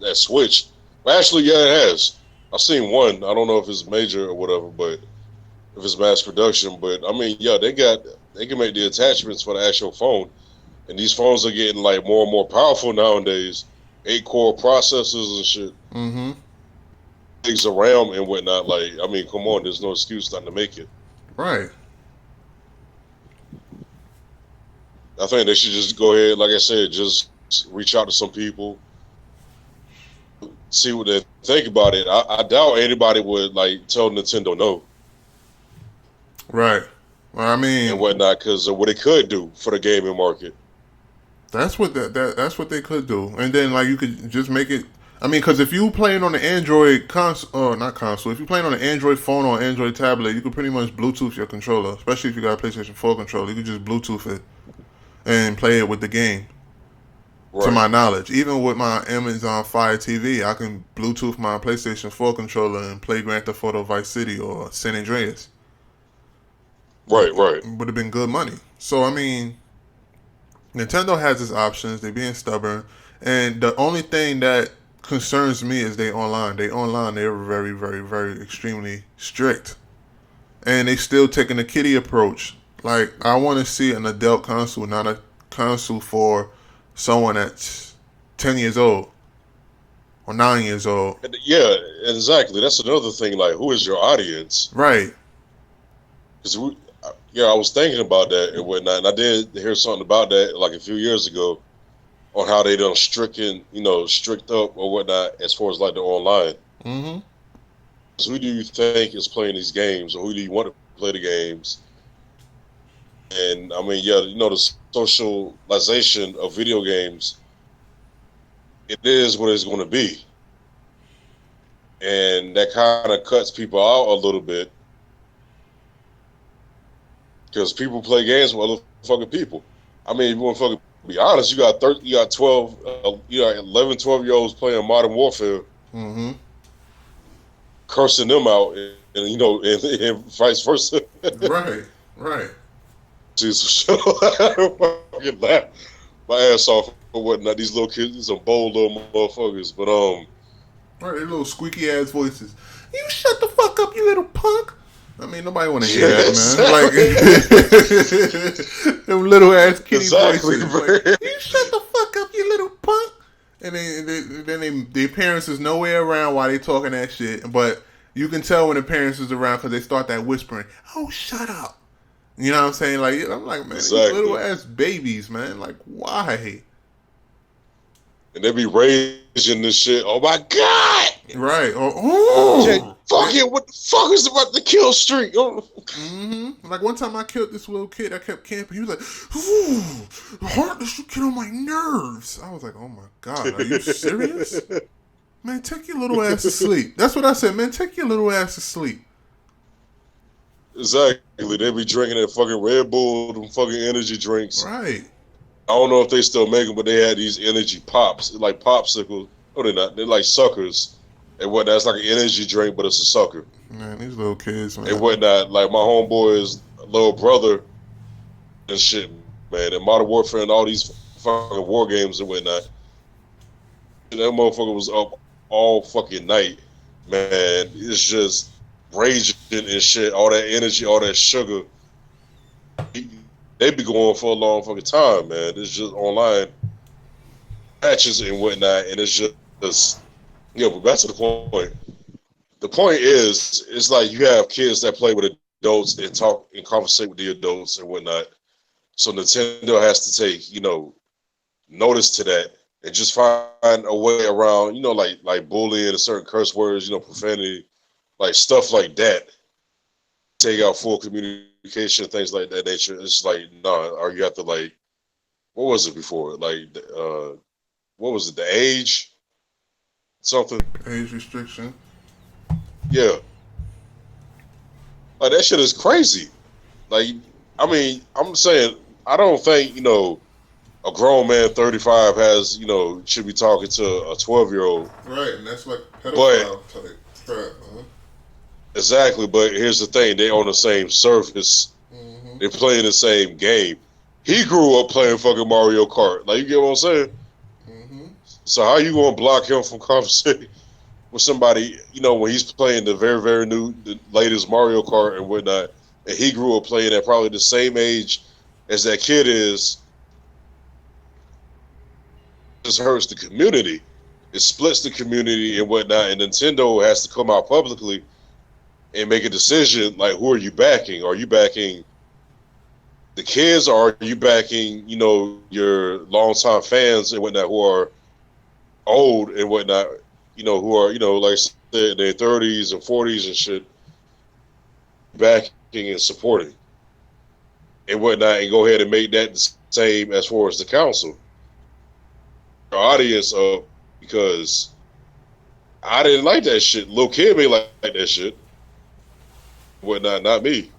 that Switch. But actually, yeah, it has. I've seen one. I don't know if it's major or whatever, but if it's mass production. But I mean, yeah, they can make the attachments for the actual phone, and these phones are getting like more and more powerful nowadays. 8-core processors and shit, Mm-hmm. gigs of RAM and whatnot. Like, I mean, come on, there's no excuse not to make it. Right. I think they should just go ahead, like I said, just reach out to some people, see what they think about it. I doubt anybody would like tell Nintendo no Right. Well, I and mean, whatnot because of what it could do for the gaming market. that's what that's what they could do, and then like you could just make it. I mean, because if you playing on the Android console, or not console, if you're playing on an Android phone or Android tablet, you could pretty much Bluetooth your controller. Especially if you got a PlayStation 4 controller, you could just Bluetooth it and play it with the game. To Right, my knowledge, even with my Amazon Fire TV, I can Bluetooth my PlayStation 4 controller and play Grand Theft Auto Vice City or San Andreas. right. Would have been good money. So I mean, Nintendo has its options. They're being stubborn, and the only thing that concerns me is they online. They're very, very, very extremely strict, and they still taking a kiddie approach. Like I want to see an adult console, not a console for someone that's 10 years old or 9 years old. And yeah, exactly. That's another thing. Like, who is your audience? Right. Because Yeah, I was thinking about that and whatnot, and I did hear something about that like a few years ago on how they done strict up or whatnot as far as like the online. Mm-hmm. So who do you think is playing these games, or who do you want to play the games? And I mean, yeah, the socialization of video games, it is what it's going to be, and that kind of cuts people out a little bit because people play games with other fucking people. I mean, if you want to fucking be honest, you got 12, you got 11, 12-year olds playing Modern Warfare, Mm-hmm. cursing them out, and vice versa. Right. Right. See some shit. I fucking laugh my ass off or whatnot. These little kids, these some bold little motherfuckers. But Right. Their little squeaky ass voices. You shut the fuck up, you little punk. I mean, nobody want to hear that, man. Like, them little ass kitty exactly, voices. Like, you shut the fuck up, you little punk. And then their parents is nowhere around while they talking that shit. But you can tell when the parents is around because they start that whispering. Oh, shut up. You know what I'm saying? Like, I'm like, man, these little ass babies, man. Like, why? and they be raging this shit. Oh my god! Right. Oh. Fuck it! What the fuck is about the kill streak? Oh. Mm-hmm. Like one time I killed this little kid. I kept camping. He was like, "Ooh, heartless, you get on my nerves." I was like, "Oh my god, are you serious? Man, take your little ass to sleep." That's what I said, man. Take your little ass to sleep. Exactly. They be drinking that fucking Red Bull, them fucking energy drinks. Right. I don't know if they still make them, but they had these energy pops, like popsicles. No, they're not. They're like suckers. And whatnot. It's like an energy drink, but it's a sucker. Man, these little kids, man. And whatnot. Like my homeboy's little brother and shit, man. And Modern Warfare and all these fucking war games and whatnot. And that motherfucker was up all fucking night, man. It's just raging and shit. All that energy, all that sugar. They be going for a long fucking time, man. It's just online matches and whatnot, and it's just but back to the point. The point is, it's like you have kids that play with adults and talk and conversate with the adults and whatnot. So Nintendo has to take, notice to that and just find a way around, like bullying and certain curse words, profanity, like stuff like that. Take out full communication, things like that nature. It's like, nah, or you have to like, what was it before? Like, what was it? The age? Something? Age restriction. Yeah. Like, that shit is crazy. Like, I mean, I'm saying, I don't think, a grown man 35 has, should be talking to a 12-year-old. Right, and that's like pedophile type crap, huh? Exactly, but here's the thing. They on the same surface. Mm-hmm. They playing the same game. He grew up playing fucking Mario Kart. Like, you get what I'm saying? Mm-hmm. So how you going to block him from conversating with somebody, when he's playing the very, very new, the latest Mario Kart and whatnot, and he grew up playing at probably the same age as that kid is? It just hurts the community. It splits the community and whatnot, and Nintendo has to come out publicly and make a decision, like, who are you backing? Are you backing the kids, or are you backing, your longtime fans and whatnot who are old and whatnot, who are, like I said, in their 30s and 40s and shit, backing and supporting and whatnot, and go ahead and make that the same as far as the council. Our audience of, because I didn't like that shit. Little kid may like that shit. Whatnot, not me.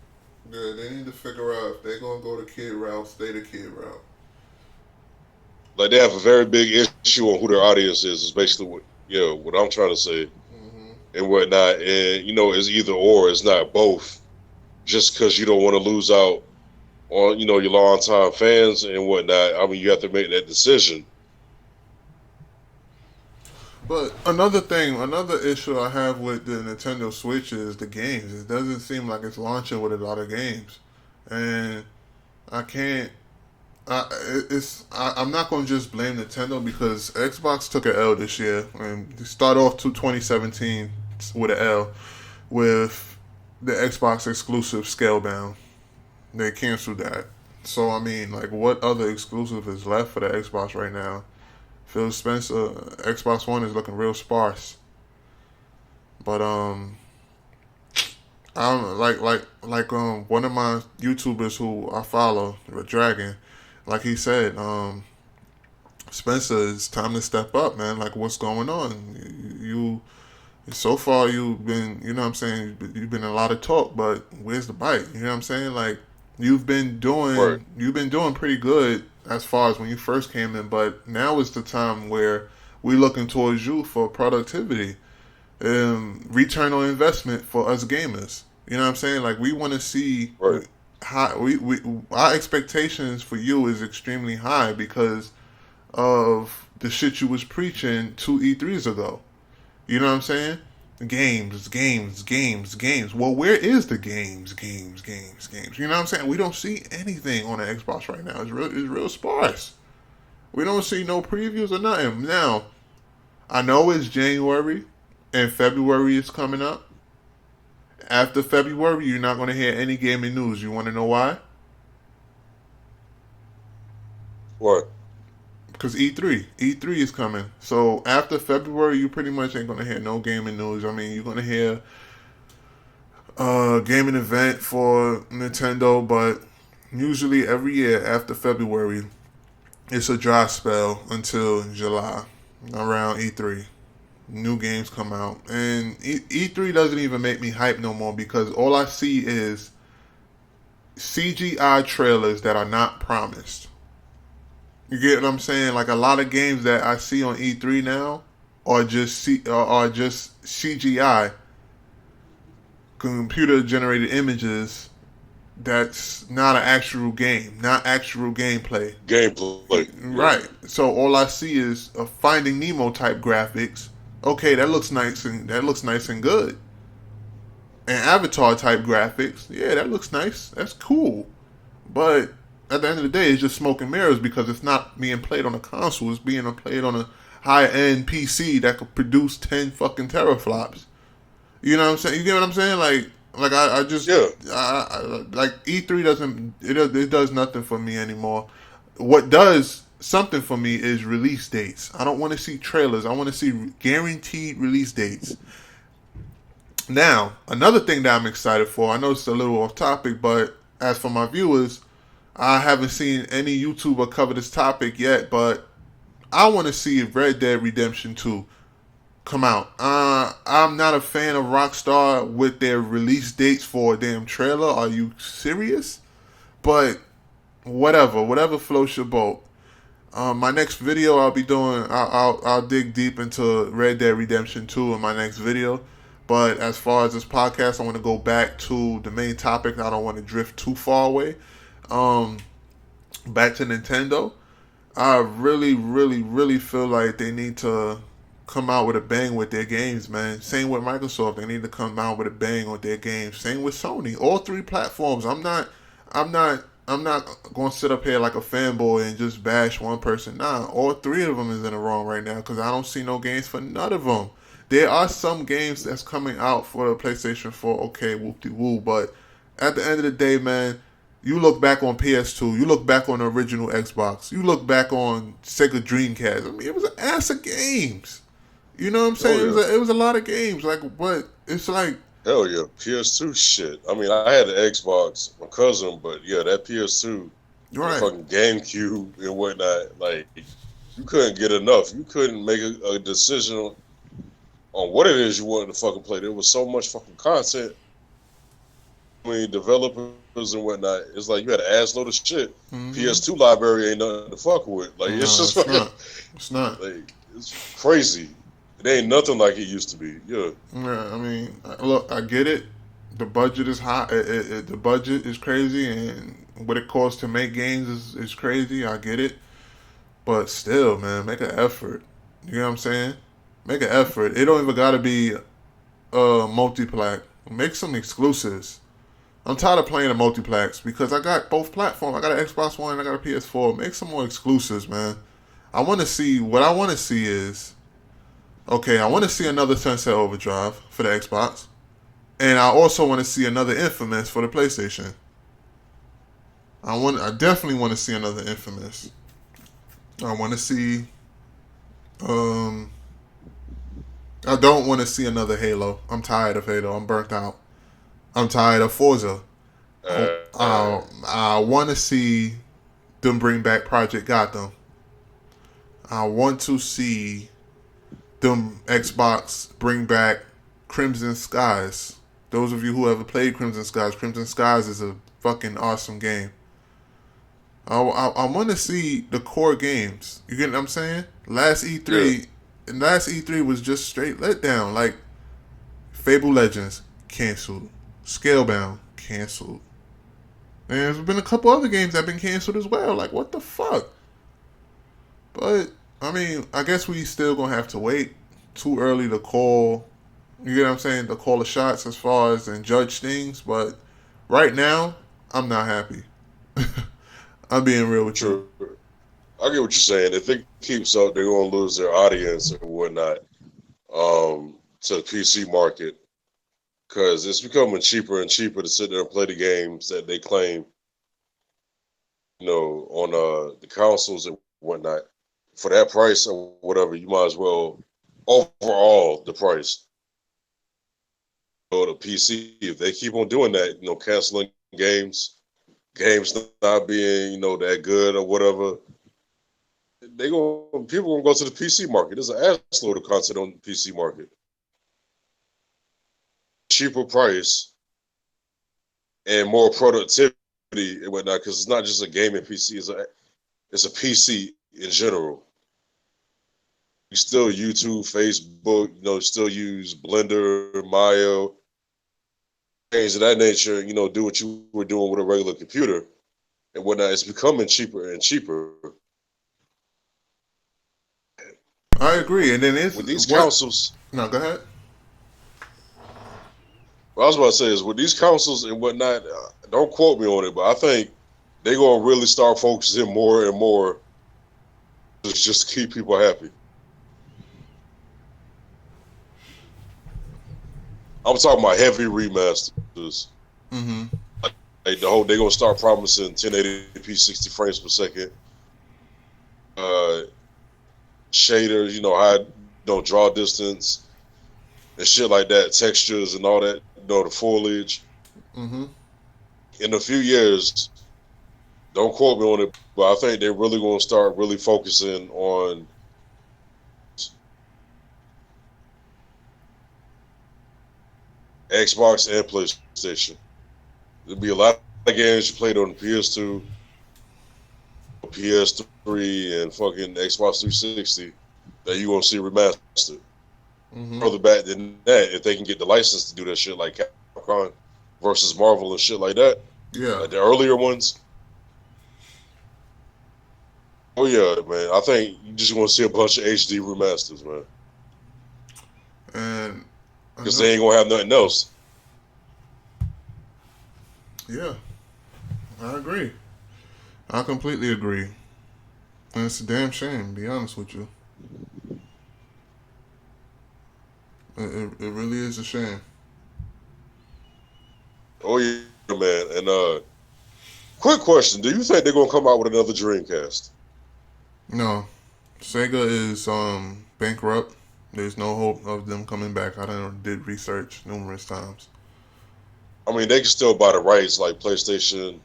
Yeah, they need to figure out if they're gonna go the kid route, stay the kid route. Like, they have a very big issue on who their audience is basically what I'm trying to say. Mm-hmm. And whatnot. And it's either or, it's not both. Just because you don't want to lose out on your longtime fans and whatnot. I mean, you have to make that decision. But another issue I have with the Nintendo Switch is the games. It doesn't seem like it's launching with a lot of games, and I can't. I'm not going to just blame Nintendo because Xbox took an L this year and start off to 2017 with an L with the Xbox exclusive Scalebound. They canceled that. So I mean, like, what other exclusive is left for the Xbox right now? Phil Spencer, Xbox One is looking real sparse. But I don't know, one of my YouTubers who I follow, the Dragon, like he said, Spencer, it's time to step up, man. Like, what's going on? You so far you've been, you know what I'm saying, you've been in a lot of talk, but where's the bite? You know what I'm saying? Like, Right. you've been doing pretty good as far as when you first came in, but now is the time where we're looking towards you for productivity, return on investment for us gamers. You know what I'm saying? Like, we want to see Right. how we our expectations for you is extremely high because of the shit you was preaching 2 E3s ago. You know what I'm saying? Games. Well, where is the games? You know what I'm saying? We don't see anything on the Xbox right now. It's real sparse. We don't see no previews or nothing. Now, I know it's January and February is coming up. After February, you're not going to hear any gaming news. You want to know why? What? Because E3 is coming. So after February, you pretty much ain't gonna hear no gaming news. I mean, you're gonna hear gaming event for Nintendo, but usually every year after February, it's a dry spell until July around E3. New games come out, and E3 doesn't even make me hype no more because all I see is CGI trailers that are not promised. You get what I'm saying? Like a lot of games that I see on E3 now are just CGI, computer generated images. That's not an actual game, not actual gameplay. Gameplay. Yeah. Right. So all I see is a Finding Nemo type graphics. Okay, that looks nice and good. And Avatar type graphics. Yeah, that looks nice. That's cool. But at the end of the day, it's just smoke and mirrors because it's not being played on a console. It's being played on a high end PC that could produce 10 fucking teraflops. You know what I'm saying? You get what I'm saying? Like I just Yeah. like E3 it does nothing for me anymore. What does something for me is release dates. I don't want to see trailers. I want to see guaranteed release dates. Now, another thing that I'm excited for, I know it's a little off topic, but as for my viewers, I haven't seen any YouTuber cover this topic yet, but I want to see Red Dead Redemption 2 come out. I'm not a fan of Rockstar with their release dates for a damn trailer. Are you serious? But whatever floats your boat. My next video I'll be doing, I'll dig deep into Red Dead Redemption 2 in my next video. But as far as this podcast, I want to go back to the main topic. I don't want to drift too far away. Um, Back to Nintendo. I really feel like they need to come out with a bang with their games, man. Same with Microsoft. They need to come out with a bang with their games. Same with Sony. All three platforms. I'm not going to sit up here like a fanboy and just bash one person. Nah, all three of them is in the wrong right now because I don't see no games for none of them. There are some games that's coming out for the PlayStation 4. Okay, whoop-de-woo. But at the end of the day, man, you look back on PS2, you look back on the original Xbox, you look back on Sega Dreamcast. I mean, it was an ass of games. You know what I'm saying? Oh, yeah. It was a lot of games. Like, but it's like, Hell yeah. PS2 shit. I mean, I had the Xbox, my cousin, but yeah, that PS2, the right, fucking GameCube and whatnot, like, you couldn't get enough. You couldn't make a decision on what it is you wanted to fucking play. There was so much fucking content. I mean, developers and whatnot. It's like you had an ass load of shit. mm-hmm. PS2 library ain't nothing to fuck with. Like, it's just it's fucking, not. It's not. like, it's crazy. It ain't nothing like it used to be. Yeah. Yeah, I mean, look, I get it. The budget is high. The budget is crazy, and what it costs to make games is crazy. I get it, but still, man, make an effort. You know what I'm saying? Make an effort. It don't even gotta be multiplat. Make some exclusives. I'm tired of playing the multiplats because I got both platforms. I got an Xbox One and I got a PS4. Make some more exclusives, man. I want to see. What I want to see is, okay, I want to see another Sunset Overdrive for the Xbox. And I also want to see another Infamous for the PlayStation. I definitely want to see another Infamous. I want to see. Um, I don't want to see another Halo. I'm tired of Halo. I'm burnt out. I'm tired of Forza. I Uh, I want to see them bring back Project Gotham. I want to see them Xbox bring back Crimson Skies. Those of you who ever played Crimson Skies is a fucking awesome game. I want to see the core games. You get what I'm saying? yeah, Last E3 was just straight letdown. Like Fable Legends canceled, Scalebound canceled, and there's been a couple other games that have been canceled as well. Like what the fuck? But I mean, I guess we still gonna have to wait. Too early to call. You get what I'm saying? To call the shots as far as and judge things. But right now, I'm not happy. I'm being real with you. true. I get what you're saying. If it keeps up, they're gonna lose their audience and whatnot to the PC market because it's becoming cheaper and cheaper to sit there and play the games that they claim, on the consoles and whatnot. For that price or whatever, you might as well overall the price go to PC. If they keep on doing that, canceling games not being, that good or whatever, people gonna go to the PC market. There's an ass load of content on the PC market. Cheaper price and more productivity and whatnot, because it's not just a gaming PC, it's a PC in general. You still YouTube, Facebook, still use Blender, Maya, things of that nature, do what you were doing with a regular computer and whatnot. It's becoming cheaper and cheaper. I agree. And then it's With these what? consoles, No, go ahead. what I was about to say is with these consoles and whatnot, don't quote me on it, but I think they're going to really start focusing more and more just to keep people happy. I'm talking about heavy remasters. Mm-hmm. Like they're gonna start promising 1080p 60 frames per second, shaders, high, draw distance and shit like that, textures and all that, the foliage. Mm-hmm. In a few years, don't quote me on it, but I think they're really gonna start really focusing on Xbox and PlayStation. There'll be a lot of games you played on the PS2, PS3, and fucking Xbox 360 that you won't see remastered. Mm-hmm. Further back than that, if they can get the license to do that shit like Capcom versus Marvel and shit like that, Yeah. like the earlier ones. Oh yeah, man. I think you just want to see a bunch of HD remasters, man, And because they ain't gonna have nothing else. yeah, I agree. I completely agree. And it's a damn shame, to be honest with you. It really is a shame. Oh yeah, man. And quick question: do you think they're gonna come out with another Dreamcast? No. Sega is bankrupt. There's no hope of them coming back. Did research numerous times. I mean, they can still buy the rights like PlayStation,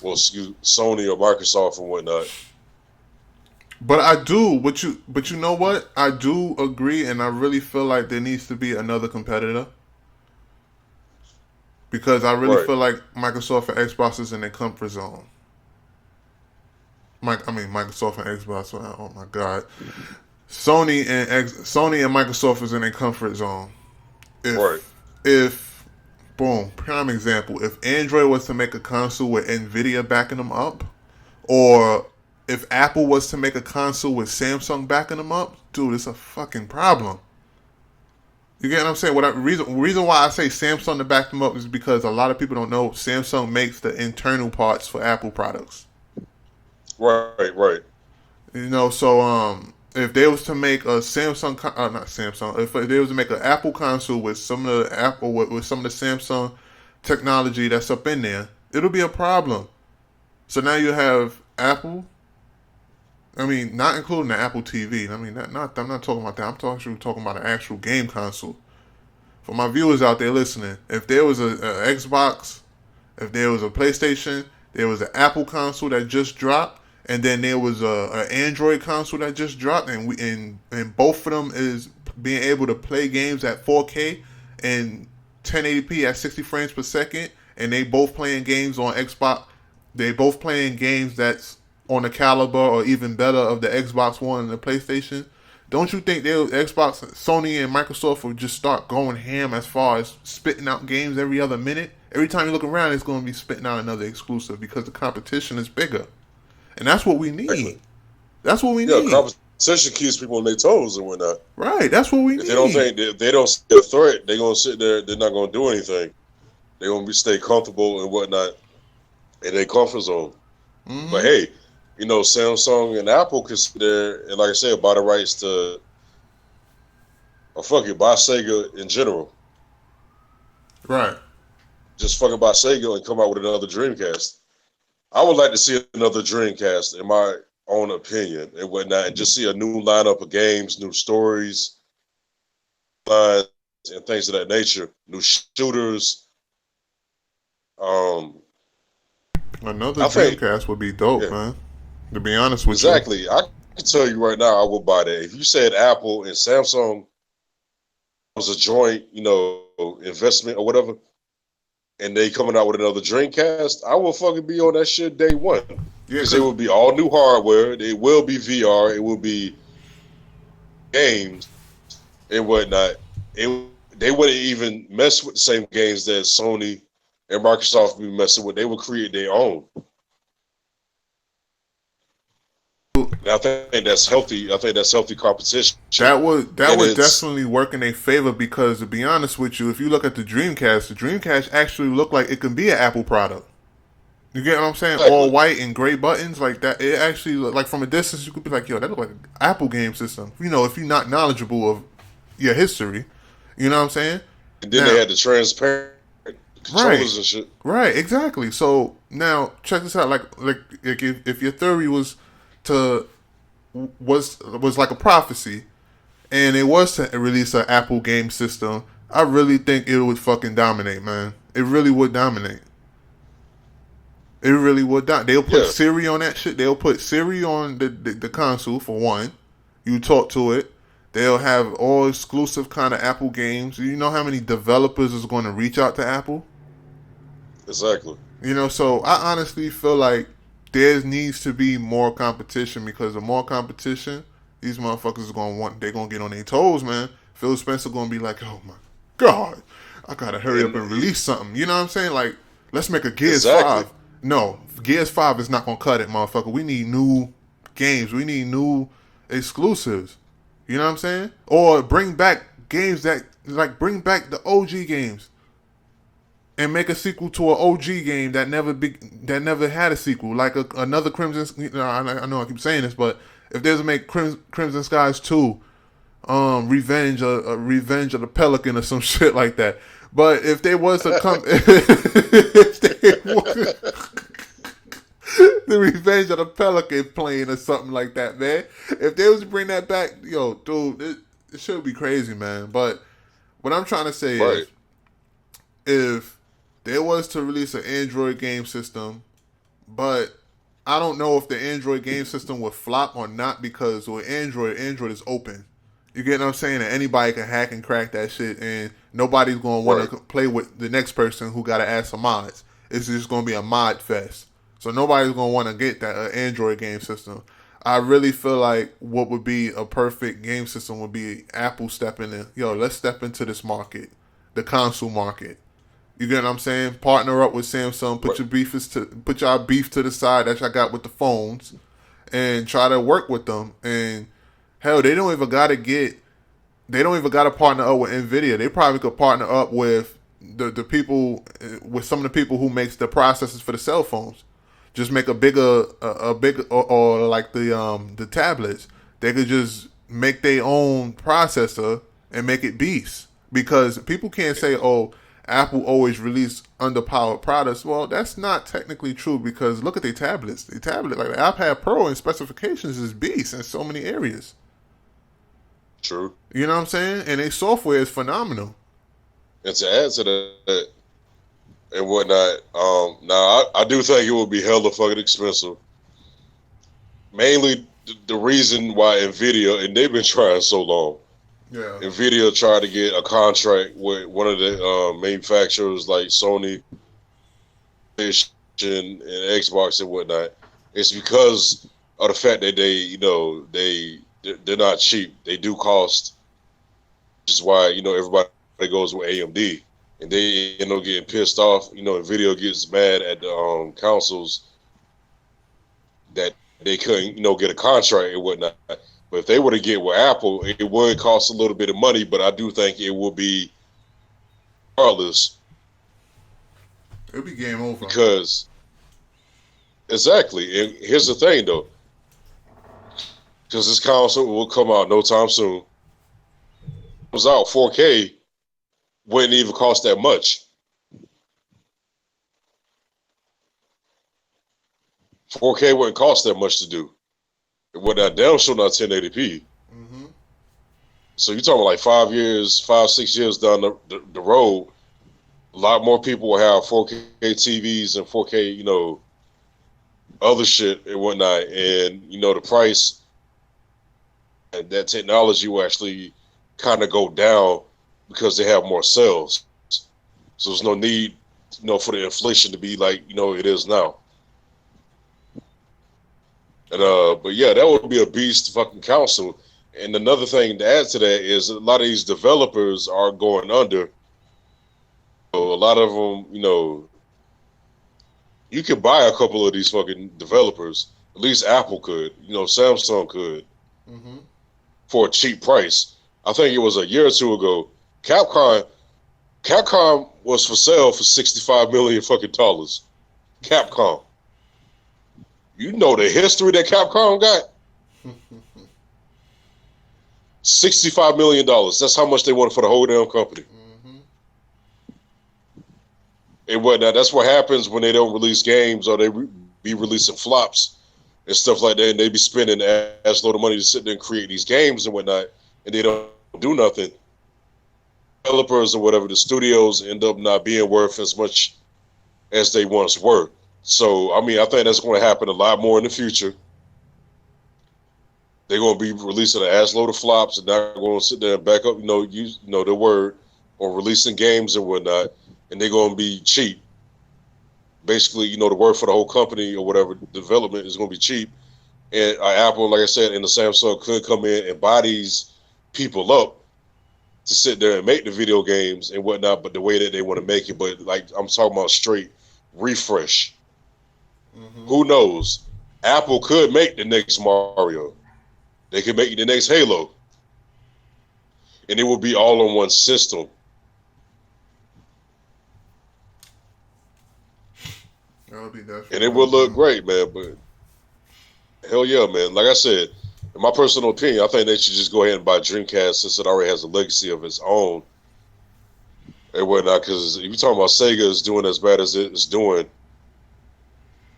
Sony or Microsoft and whatnot. But I do, but you know what? I do agree, and I really feel like there needs to be another competitor because I really Right. feel like Microsoft and Xbox is in their comfort zone. Microsoft and Xbox. Oh my god, Sony and Microsoft is in their comfort zone. Right. If boom, prime example, if Android was to make a console with Nvidia backing them up, or if Apple was to make a console with Samsung backing them up, dude, it's a fucking problem. You get what I'm saying? Reason why I say Samsung to back them up is because a lot of people don't know Samsung makes the internal parts for Apple products. Right. Right. So if they was to make a not Samsung, if they was to make an Apple console with some of the Apple with some of the Samsung technology that's up in there, it'll be a problem. So now you have Apple. I mean, not including the Apple TV. I mean, I'm not talking about that. I'm talking about an actual game console. For my viewers out there listening, if there was a Xbox, if there was a PlayStation, there was an Apple console that just dropped, and then there was a Android console that just dropped, and both of them is being able to play games at 4K and 1080p at 60 frames per second, and they both playing games on Xbox. They both playing games that's on the caliber or even better of the Xbox One and the PlayStation. Don't you think Xbox, Sony, and Microsoft will just start going ham as far as spitting out games every other minute? Every time you look around, it's going to be spitting out another exclusive because the competition is bigger, and that's what we need. Exactly. That's what we Yeah, need. competition keeps people on their toes and whatnot. Right. That's what we If need. they don't think if they don't see a threat, they're gonna sit there. They're not gonna do anything. They're gonna stay comfortable and whatnot in their comfort zone. Mm-hmm. But hey, you know, Samsung and Apple can sit there and, like I said, buy the rights to, or fuck it, buy Sega in general. Right. Just fucking buy Sega and come out with another Dreamcast. I would like to see another Dreamcast, in my own opinion, and whatnot, and just see a new lineup of games, new stories, lines, and things of that nature. New shooters. Another I think- Dreamcast would be dope, yeah. man. To be honest with Exactly. I can tell you right now, I will buy that. If you said Apple and Samsung was a joint, you know, investment or whatever, and they coming out with another Dreamcast, I will fucking be on that shit day one. you. Because it will be all new hardware. It will be VR. It will be games and whatnot. They wouldn't even mess with the same games that Sony and Microsoft be messing with. They would create their own. And I think that's healthy. I think that's healthy competition. That would And it's- definitely work in their favor because, to be honest with you, if you look at the Dreamcast actually looked like it can be an Apple product. You get what I'm saying? Exactly. All white and gray buttons like that. It actually look like from a distance you could be like, yo, that look like an Apple game system. You know, if you're not knowledgeable of your history, you know what I'm saying? And then Now- they had the transparent controllers Right. and shit. Right, exactly. So now check this out. Like if your theory was like a prophecy, and it was to release an Apple game system, I really think it would fucking dominate, man. It really would dominate. It really would. They'll put Yeah. Siri on that shit. They'll put Siri on the console for one. You talk to it. They'll have all exclusive kind of Apple games. You know how many developers is going to reach out to Apple? Exactly. You know, so I honestly feel like there needs to be more competition because the more competition, these motherfuckers are they're gonna get on their toes, man. Phil Spencer gonna be like, oh my God, I gotta hurry up and release something. You know what I'm saying? Like, let's make a Gears Exactly. 5. No, Gears 5 is not gonna cut it, motherfucker. We need new games. We need new exclusives. You know what I'm saying? Or bring back games bring back the OG games. And make a sequel to an OG game that never had a sequel, like another Crimson. You know, I know I keep saying this, but if there's a make Crimson Skies 2, Revenge of the Pelican or some shit like that. But if they was to come, the Revenge of the Pelican plane or something like that, man. If they was to bring that back, yo, dude, it should be crazy, man. But what I'm trying to say is, if there was to release an Android game system, but I don't know if the Android game system would flop or not because with Android is open. You get what I'm saying? And anybody can hack and crack that shit, and nobody's going to want to play with the next person who got to add some mods. It's just going to be a mod fest. So nobody's going to want to get that Android game system. I really feel like what would be a perfect game system would be Apple stepping in. Yo, let's step into this market, the console market. You get what I'm saying? Partner up with Samsung. Put y'all beef to the side that y'all got with the phones, and try to work with them. And hell, they don't even gotta partner up with Nvidia. They probably could partner up with the people, with some of the people who makes the processors for the cell phones. Just make a bigger, or like the tablets. They could just make their own processor and make it beast. Because people can't say, oh, Apple always release underpowered products. Well, that's not technically true because look at their tablets. The tablet, like the iPad Pro in specifications, is beast in so many areas. True. You know what I'm saying? And their software is phenomenal. And to add to that and whatnot, now I do think it would be hella fucking expensive. Mainly the reason why Nvidia, and they've been trying so long. Yeah. Nvidia tried to get a contract with one of the manufacturers like Sony, PlayStation, and Xbox and whatnot. It's because of the fact that they're not cheap. They do cost, which is why everybody goes with AMD, and they getting pissed off. Nvidia gets mad at the consoles that they couldn't get a contract and whatnot. But if they were to get with Apple, it would cost a little bit of money, but I do think it will be regardless. It'll be game over. Because, exactly. And here's the thing, though. Because this console will come out no time soon. It was out 4K, wouldn't even cost that much. 4K wouldn't cost that much to do. It would not damn sure not 1080p. Mm-hmm. So you're talking like 5-6 years down the road, a lot more people will have 4K TVs and 4K, other shit and whatnot. And, the price, that technology will actually kind of go down because they have more sales. So there's no need, for the inflation to be like, it is now. And, but yeah, that would be a beast fucking console. And another thing to add to that is a lot of these developers are going under. So a lot of them, you could buy a couple of these fucking developers. At least Apple could, Samsung could, for a cheap price. I think it was a year or two ago. Capcom was for sale for $65 million fucking dollars. Capcom. You know the history that Capcom got? $65 million. That's how much they wanted for the whole damn company. Mm-hmm. And whatnot. That's what happens when they don't release games or they be releasing flops and stuff like that. And they be spending ass load of money to sit there and create these games and whatnot. And they don't do nothing. Developers or whatever, the studios end up not being worth as much as they once were. So, I think that's going to happen a lot more in the future. They're going to be releasing an ass load of flops and not going to sit there and back up, the word, or releasing games and whatnot, and they're going to be cheap. Basically, the word for the whole company or whatever development is going to be cheap. And Apple, like I said, and the Samsung could come in and buy these people up to sit there and make the video games and whatnot, but the way that they want to make it. But like I'm talking about straight refresh. Mm-hmm. Who knows? Apple could make the next Mario. They could make the next Halo. And it will be all on one system. That'll be definitely. And it will look great, man. But hell yeah, man. Like I said, in my personal opinion, I think they should just go ahead and buy Dreamcast since it already has a legacy of its own. And whatnot, because if you're talking about Sega is doing as bad as it's doing,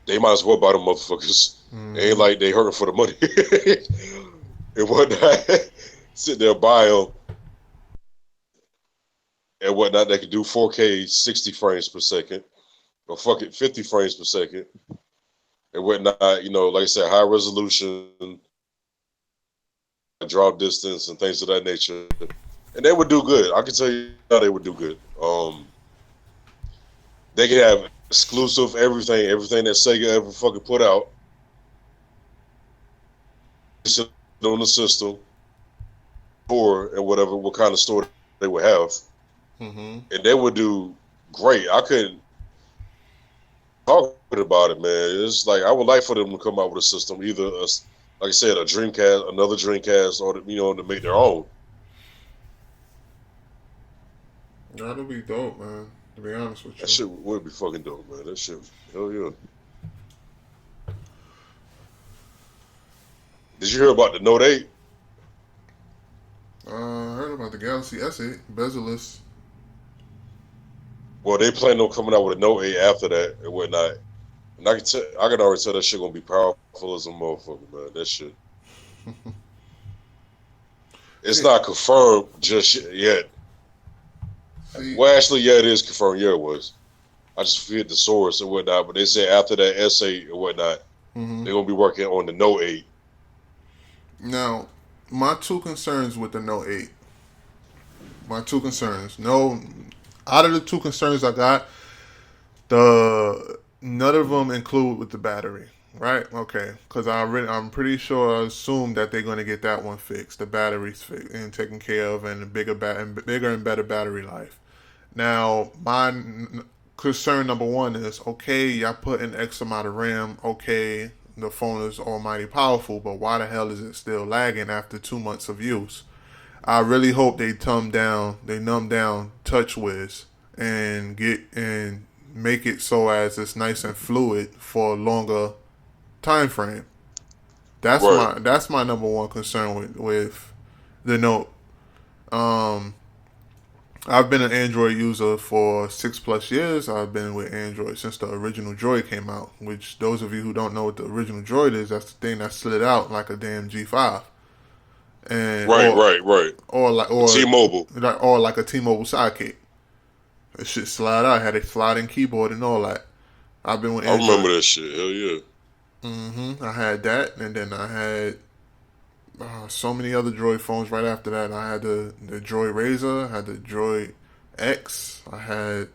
they might as well buy them motherfuckers. Mm-hmm. It ain't like they hurting for the money. And whatnot. Sit there, buy them. And whatnot, they can do 4K 60 frames per second. Or 50 frames per second. And whatnot, like I said, high resolution, drop distance, and things of that nature. And they would do good. I can tell you how they would do good. They could have exclusive everything that Sega ever fucking put out. On the system, or and whatever, what kind of store they would have. Mm-hmm. And they would do great. I couldn't talk about it, man. It's like I would like for them to come out with a system, either like I said, a Dreamcast, another Dreamcast, or to make their own. That'll be dope, man. To be honest with you, that shit would be fucking dope, man. That shit, hell yeah. Did you hear about the Note 8? I heard about the Galaxy S8 bezel-less. Well, they plan on coming out with a Note 8 after that and whatnot. And I can already tell that shit gonna be powerful as a motherfucker, man. That shit. It's Yeah. not confirmed just yet. See, Well, actually, yeah, it is confirmed. Yeah, it was. I just forget the source and whatnot, but they said after that essay and whatnot, they're gonna be working on the Note 8. now my two concerns with the Note 8. My two concerns. No, out of the two concerns I got, the none of them include with the battery. Right? Okay. Because I'm pretty sure I assume that they're going to get that one fixed, the batteries fixed and taken care of, and bigger and better battery life. Now, my concern number one is okay, y'all put in X amount of RAM. Okay, the phone is almighty powerful, but why the hell is it still lagging after 2 months of use? I really hope they numb down TouchWiz and make it so as it's nice and fluid for a longer time frame. Right. That's my number one concern with the Note. Um, I've been an Android user for 6+ years. I've been with Android since the original Droid came out. Which those of you who don't know what the original Droid is, that's the thing that slid out like a damn G5, and Right. or like T-Mobile. or like a T-Mobile Sidekick. That shit slide out. Had a sliding keyboard and all that. I've been with I remember Android. that shit. Hell yeah. I had that, and then I had so many other Droid phones right after that. I had the Droid Razor, I had the Droid X, I had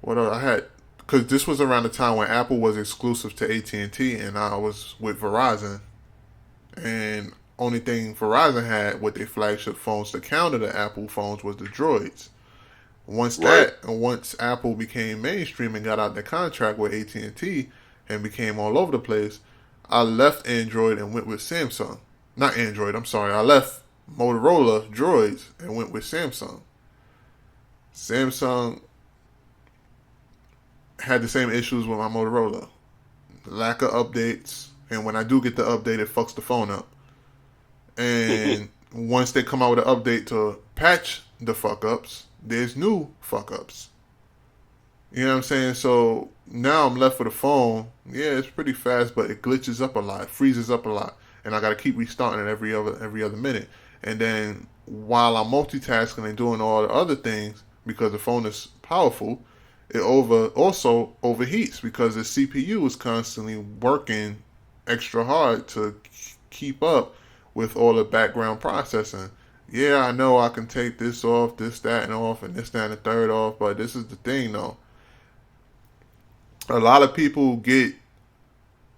what else? I had because this was around the time when Apple was exclusive to AT&T, and I was with Verizon, and only thing Verizon had with their flagship phones to counter the Apple phones was the Droids. Right. Once Apple became mainstream and got out the contract with AT&T and became all over the place, I left Android and went with Samsung. Not Android, I'm sorry. I left Motorola Droids and went with Samsung. Samsung had the same issues with my Motorola. Lack of updates, and when I do get the update, it fucks the phone up. And once they come out with an update to patch the fuck ups, there's new fuck ups. You know what I'm saying? So now I'm left with a phone. Yeah, it's pretty fast, but it glitches up a lot, freezes up a lot, and I got to keep restarting it every other minute. And then while I'm multitasking and doing all the other things, because the phone is powerful, it also overheats because the CPU is constantly working extra hard to keep up with all the background processing. Yeah, I know I can take this off, this, that, and off, and this, that, and the third off, but this is the thing though. A lot of people get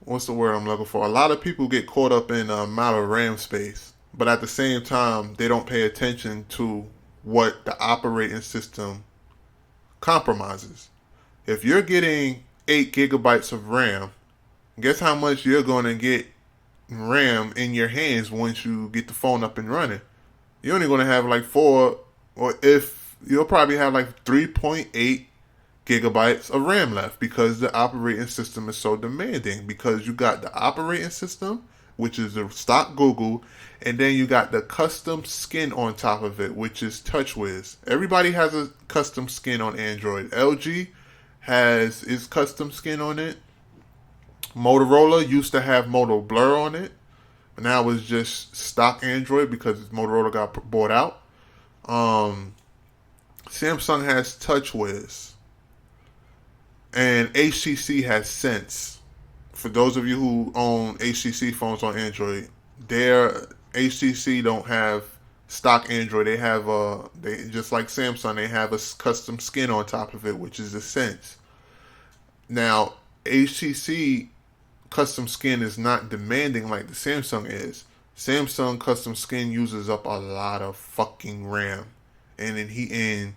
what's the word I'm looking for? A lot of people get caught up in the amount of RAM space, but at the same time, they don't pay attention to what the operating system compromises. If you're getting 8 GB of RAM, guess how much you're going to get RAM in your hands once you get the phone up and running? You're only going to have like 4, or if you'll probably have like 3.8 GB of RAM left because the operating system is so demanding. Because you got the operating system, which is the stock Google, and then you got the custom skin on top of it, which is TouchWiz. Everybody has a custom skin on Android. LG has its custom skin on it. Motorola used to have Moto Blur on it. Now it's just stock Android because Motorola got bought out. Samsung has TouchWiz. And HTC has Sense. For those of you who own HTC phones on Android, their HTC don't have stock Android. They have they just like Samsung. They have a custom skin on top of it, which is the Sense. Now HTC custom skin is not demanding like the Samsung is. Samsung custom skin uses up a lot of fucking RAM, and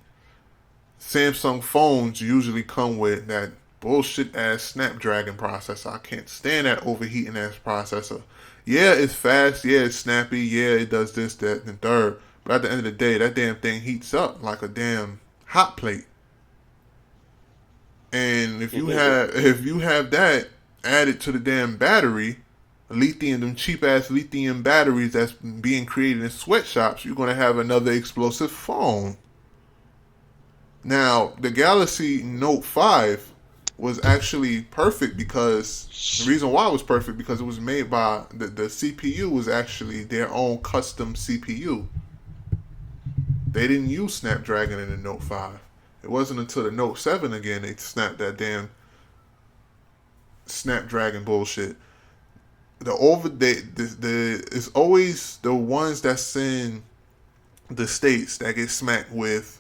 Samsung phones usually come with that bullshit ass Snapdragon processor. I can't stand that overheating ass processor. Yeah, it's fast. Yeah, it's snappy. Yeah, it does this, that, and third. But at the end of the day, that damn thing heats up like a damn hot plate. And if you have that added to the damn battery, them cheap ass lithium batteries that's being created in sweatshops, you're gonna have another explosive phone. Now, the Galaxy Note 5 was actually perfect because the reason why it was perfect because it was made by the CPU was actually their own custom CPU. They didn't use Snapdragon in the Note 5. It wasn't until the Note 7 again they snapped that damn Snapdragon bullshit. The it's always the ones that's in the states that get smacked with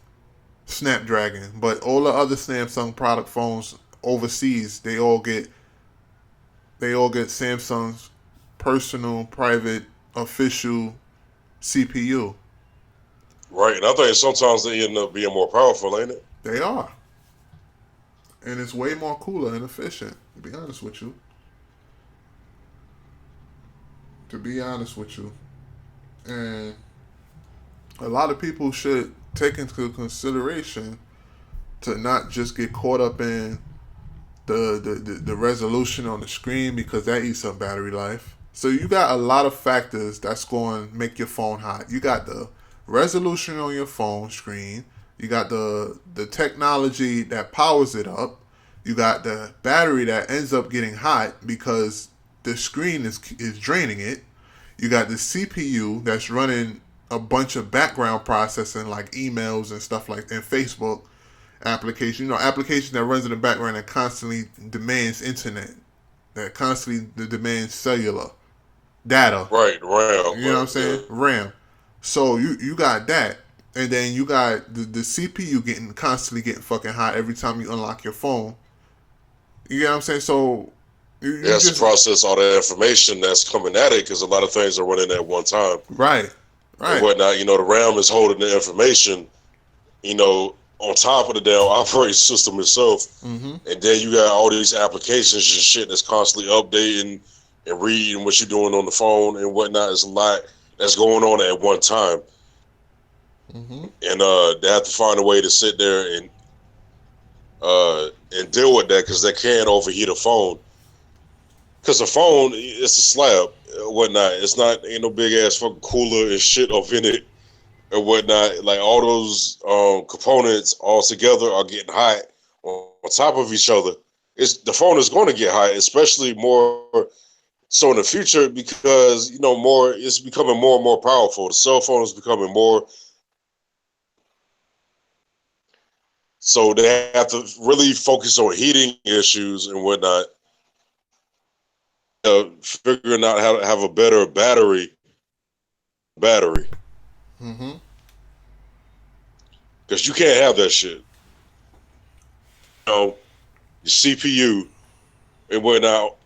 Snapdragon, but all the other Samsung product phones overseas, they all get Samsung's personal, private, official CPU. Right, and I think sometimes they end up being more powerful, ain't it? They are, and it's way more cooler and efficient. To be honest with you, to be honest with you, and a lot of people should take into consideration to not just get caught up in the resolution on the screen because that eats up battery life. So you got a lot of factors that's going to make your phone hot. You got the resolution on your phone screen. You got the technology that powers it up. You got the battery that ends up getting hot because the screen is draining it. You got the CPU that's running a bunch of background processing like emails and stuff like and Facebook application. Application that runs in the background that constantly demands internet, that constantly demands cellular data. Right, RAM. You know what I'm saying? Yeah. RAM. So you got that, and then you got the CPU constantly getting fucking hot every time you unlock your phone. You know what I'm saying? So you It has just to process all the information that's coming at it because a lot of things are running at one time right, and right. whatnot. The RAM is holding the information, on top of the damn operating system itself. Mm-hmm. And then you got all these applications and shit that's constantly updating and reading what you're doing on the phone and whatnot. There's a lot that's going on at one time. Mm-hmm. And they have to find a way to sit there and deal with that because they can't overheat a phone. Because the phone, it's a slab and whatnot. It's not, ain't no big ass fucking cooler and shit up in it and whatnot. Like all those components all together are getting hot on top of each other. The phone is going to get hot, especially more so in the future because more it's becoming more and more powerful. The cell phone is becoming more, so they have to really focus on heating issues and whatnot. Figuring out how to have a better battery, Mm-hmm. because you can't have that shit. Your CPU and whatnot.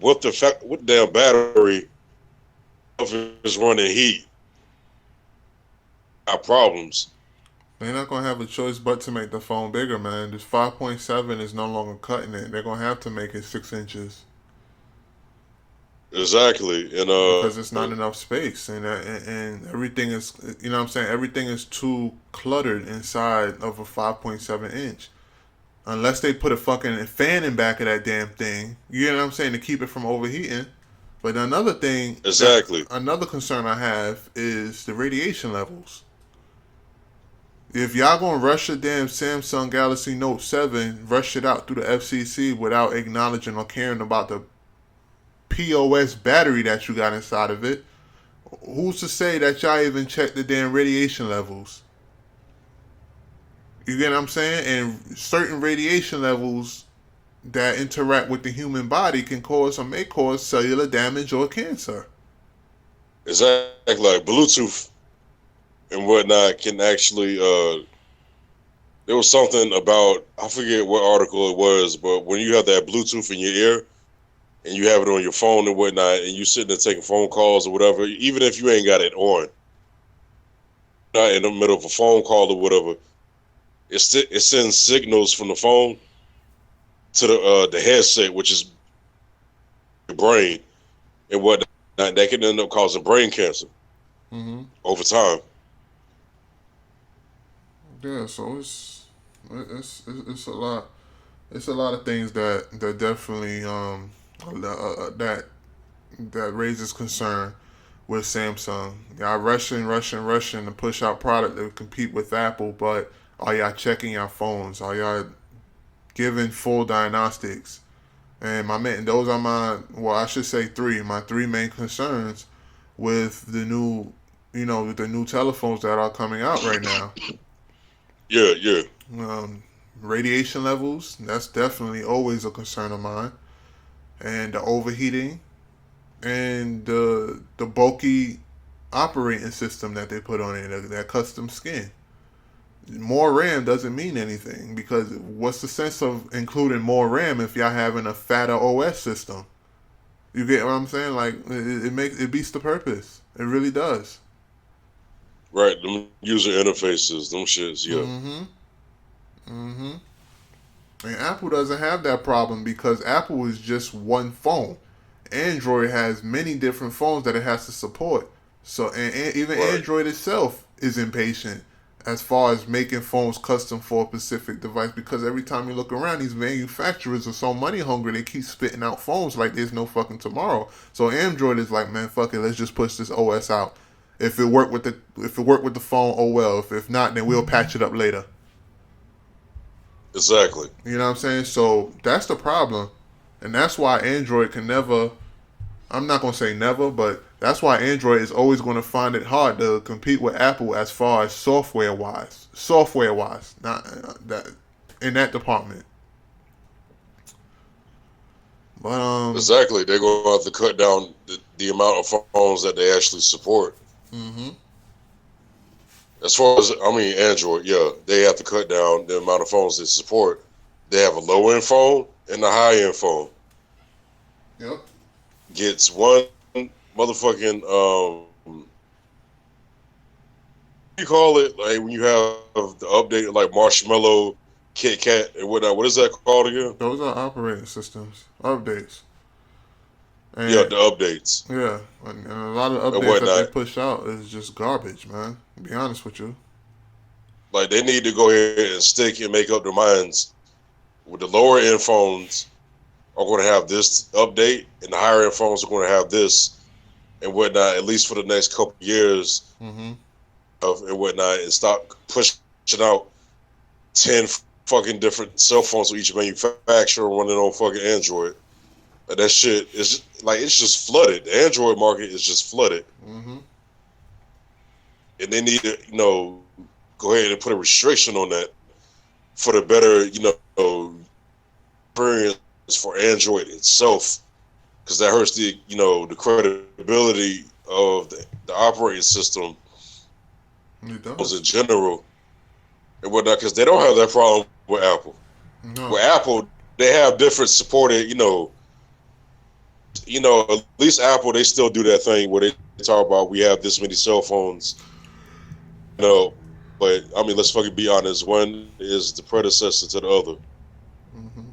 What damn battery is running heat? Got problems. They're not gonna have a choice but to make the phone bigger, man. This 5.7 is no longer cutting it. They're gonna have to make it 6 inches Exactly, because it's not enough space, and everything is, what I'm saying, everything is too cluttered inside of a 5.7 inch. Unless they put a fucking fan in back of that damn thing, you know what I'm saying, to keep it from overheating. But another thing, exactly. another concern I have is the radiation levels. If y'all gonna rush a damn Samsung Galaxy Note 7, rush it out through the FCC without acknowledging or caring about the POS battery that you got inside of it, who's to say that y'all even check the damn radiation levels? You get what I'm saying? And certain radiation levels that interact with the human body can cause or may cause cellular damage or cancer. Exactly, like Bluetooth and whatnot can actually. There was something about, I forget what article it was, but when you have that Bluetooth in your ear and you have it on your phone and whatnot, and you sitting there taking phone calls or whatever, even if you ain't got it on, not in the middle of a phone call or whatever, it sends signals from the phone to the headset, which is your brain and whatnot. That can end up causing brain cancer over time. Yeah, so it's a lot. It's a lot of things that definitely that raises concern with Samsung. Y'all rushing to push out product that would compete with Apple, but Are y'all checking your phones? Are y'all giving full diagnostics? And those are I should say my three main concerns with the new, with the new telephones that are coming out right now. Yeah, yeah. Um, Radiation levels, that's definitely always a concern of mine, and the overheating, and the bulky operating system that they put on it, that custom skin. More RAM doesn't mean anything because what's the sense of including more RAM if y'all having a fatter OS system? You get what I'm saying? Like it beats the purpose. It really does. Right, them user interfaces, them shits, yeah. Mm-hmm. Mm-hmm. And Apple doesn't have that problem because Apple is just one phone. Android has many different phones that it has to support. So and even Right. Android itself is impatient as far as making phones custom for a specific device because every time you look around, these manufacturers are so money hungry they keep spitting out phones like there's no fucking tomorrow. So Android is like, man, fuck it, let's just push this OS out. If it worked with the phone, oh well. If not, then we'll patch it up later. Exactly. You know what I'm saying? So that's the problem. And that's why Android can never, I'm not going to say never, but that's why Android is always going to find it hard to compete with Apple as far as software wise. Software wise, not that in that department. But Exactly. They're going to have to cut down the amount of phones that they actually support. mhm. As far as, Android, yeah, they have to cut down the amount of phones they support. They have a low-end phone and a high-end phone. Yep. Gets one motherfucking, you call it, like when you have the update, like Marshmallow, Kit Kat, and whatnot. What is that called again? Those are operating systems, updates. Yeah, And the updates yeah, and a lot of and updates that they whatnot. push out is just garbage, man. To be honest with you. Like, they need to go ahead and stick and make up their minds with the lower-end phones are going to have this update, and the higher-end phones are going to have this and whatnot, at least for the next couple of years Mhm. of and whatnot, and stop pushing out 10 fucking different cell phones with each manufacturer running on fucking Android. Like, that shit is like, it's just flooded. The Android market is just flooded, Mhm. and they need to, go ahead and put a restriction on that for the better, experience for Android itself, because that hurts the credibility of the operating system It in does. general and whatnot, because they don't have that problem with Apple. No. With Apple, they have different supported, at least Apple, they still do that thing where they talk about we have this many cell phones, but let's fucking be honest, one is the predecessor to the other. Mhm.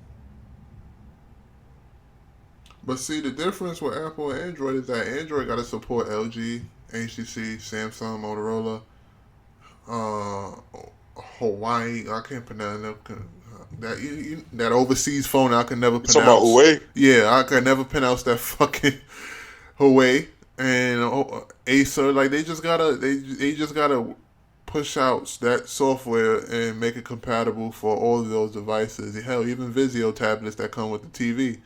But see, the difference with Apple and Android is that Android got to support LG, HTC, Samsung, Motorola, uh, Hawaii. I can't pronounce that overseas phone. I can never You talking about pronounce. Huawei? Yeah, I can never pronounce that fucking Huawei and Acer. Like they just gotta push out that software and make it compatible for all of those devices. Hell, even Vizio tablets that come with the TV.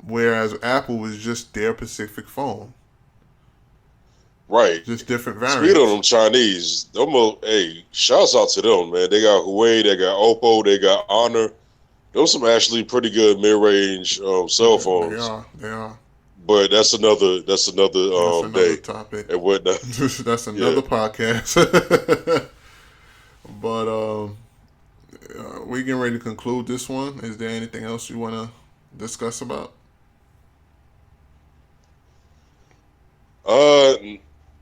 Whereas Apple was just their Pacific phone, Right. just different Speaking of variants. them Chinese, hey, shouts out to them, man. They got Huawei, they got Oppo, they got Honor. Those some actually pretty good mid-range cell They phones. are, they are. But that's another That's another day topic. and whatnot. That's Yeah. another podcast. But we getting ready to conclude this one. Is there anything else you want to discuss about?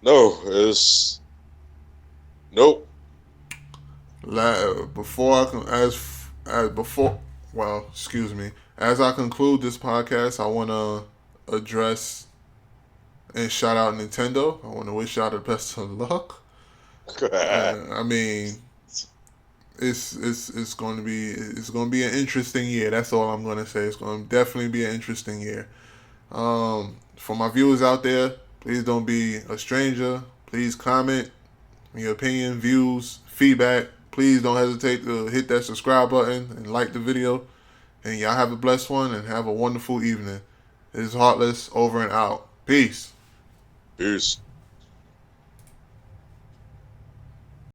No, it's nope. Before I can, as before, well, excuse me. As I conclude this podcast, I want to address and shout out Nintendo. I want to wish y'all the best of luck. I mean, it's going to be an interesting year. That's all I'm going to say. It's going to definitely be an interesting year. For my viewers out there, please don't be a stranger. Please comment your opinion, views, feedback. please don't hesitate to hit that subscribe button and like the video. And y'all have a blessed one and have a wonderful evening. This is Heartless over and out. Peace. Peace.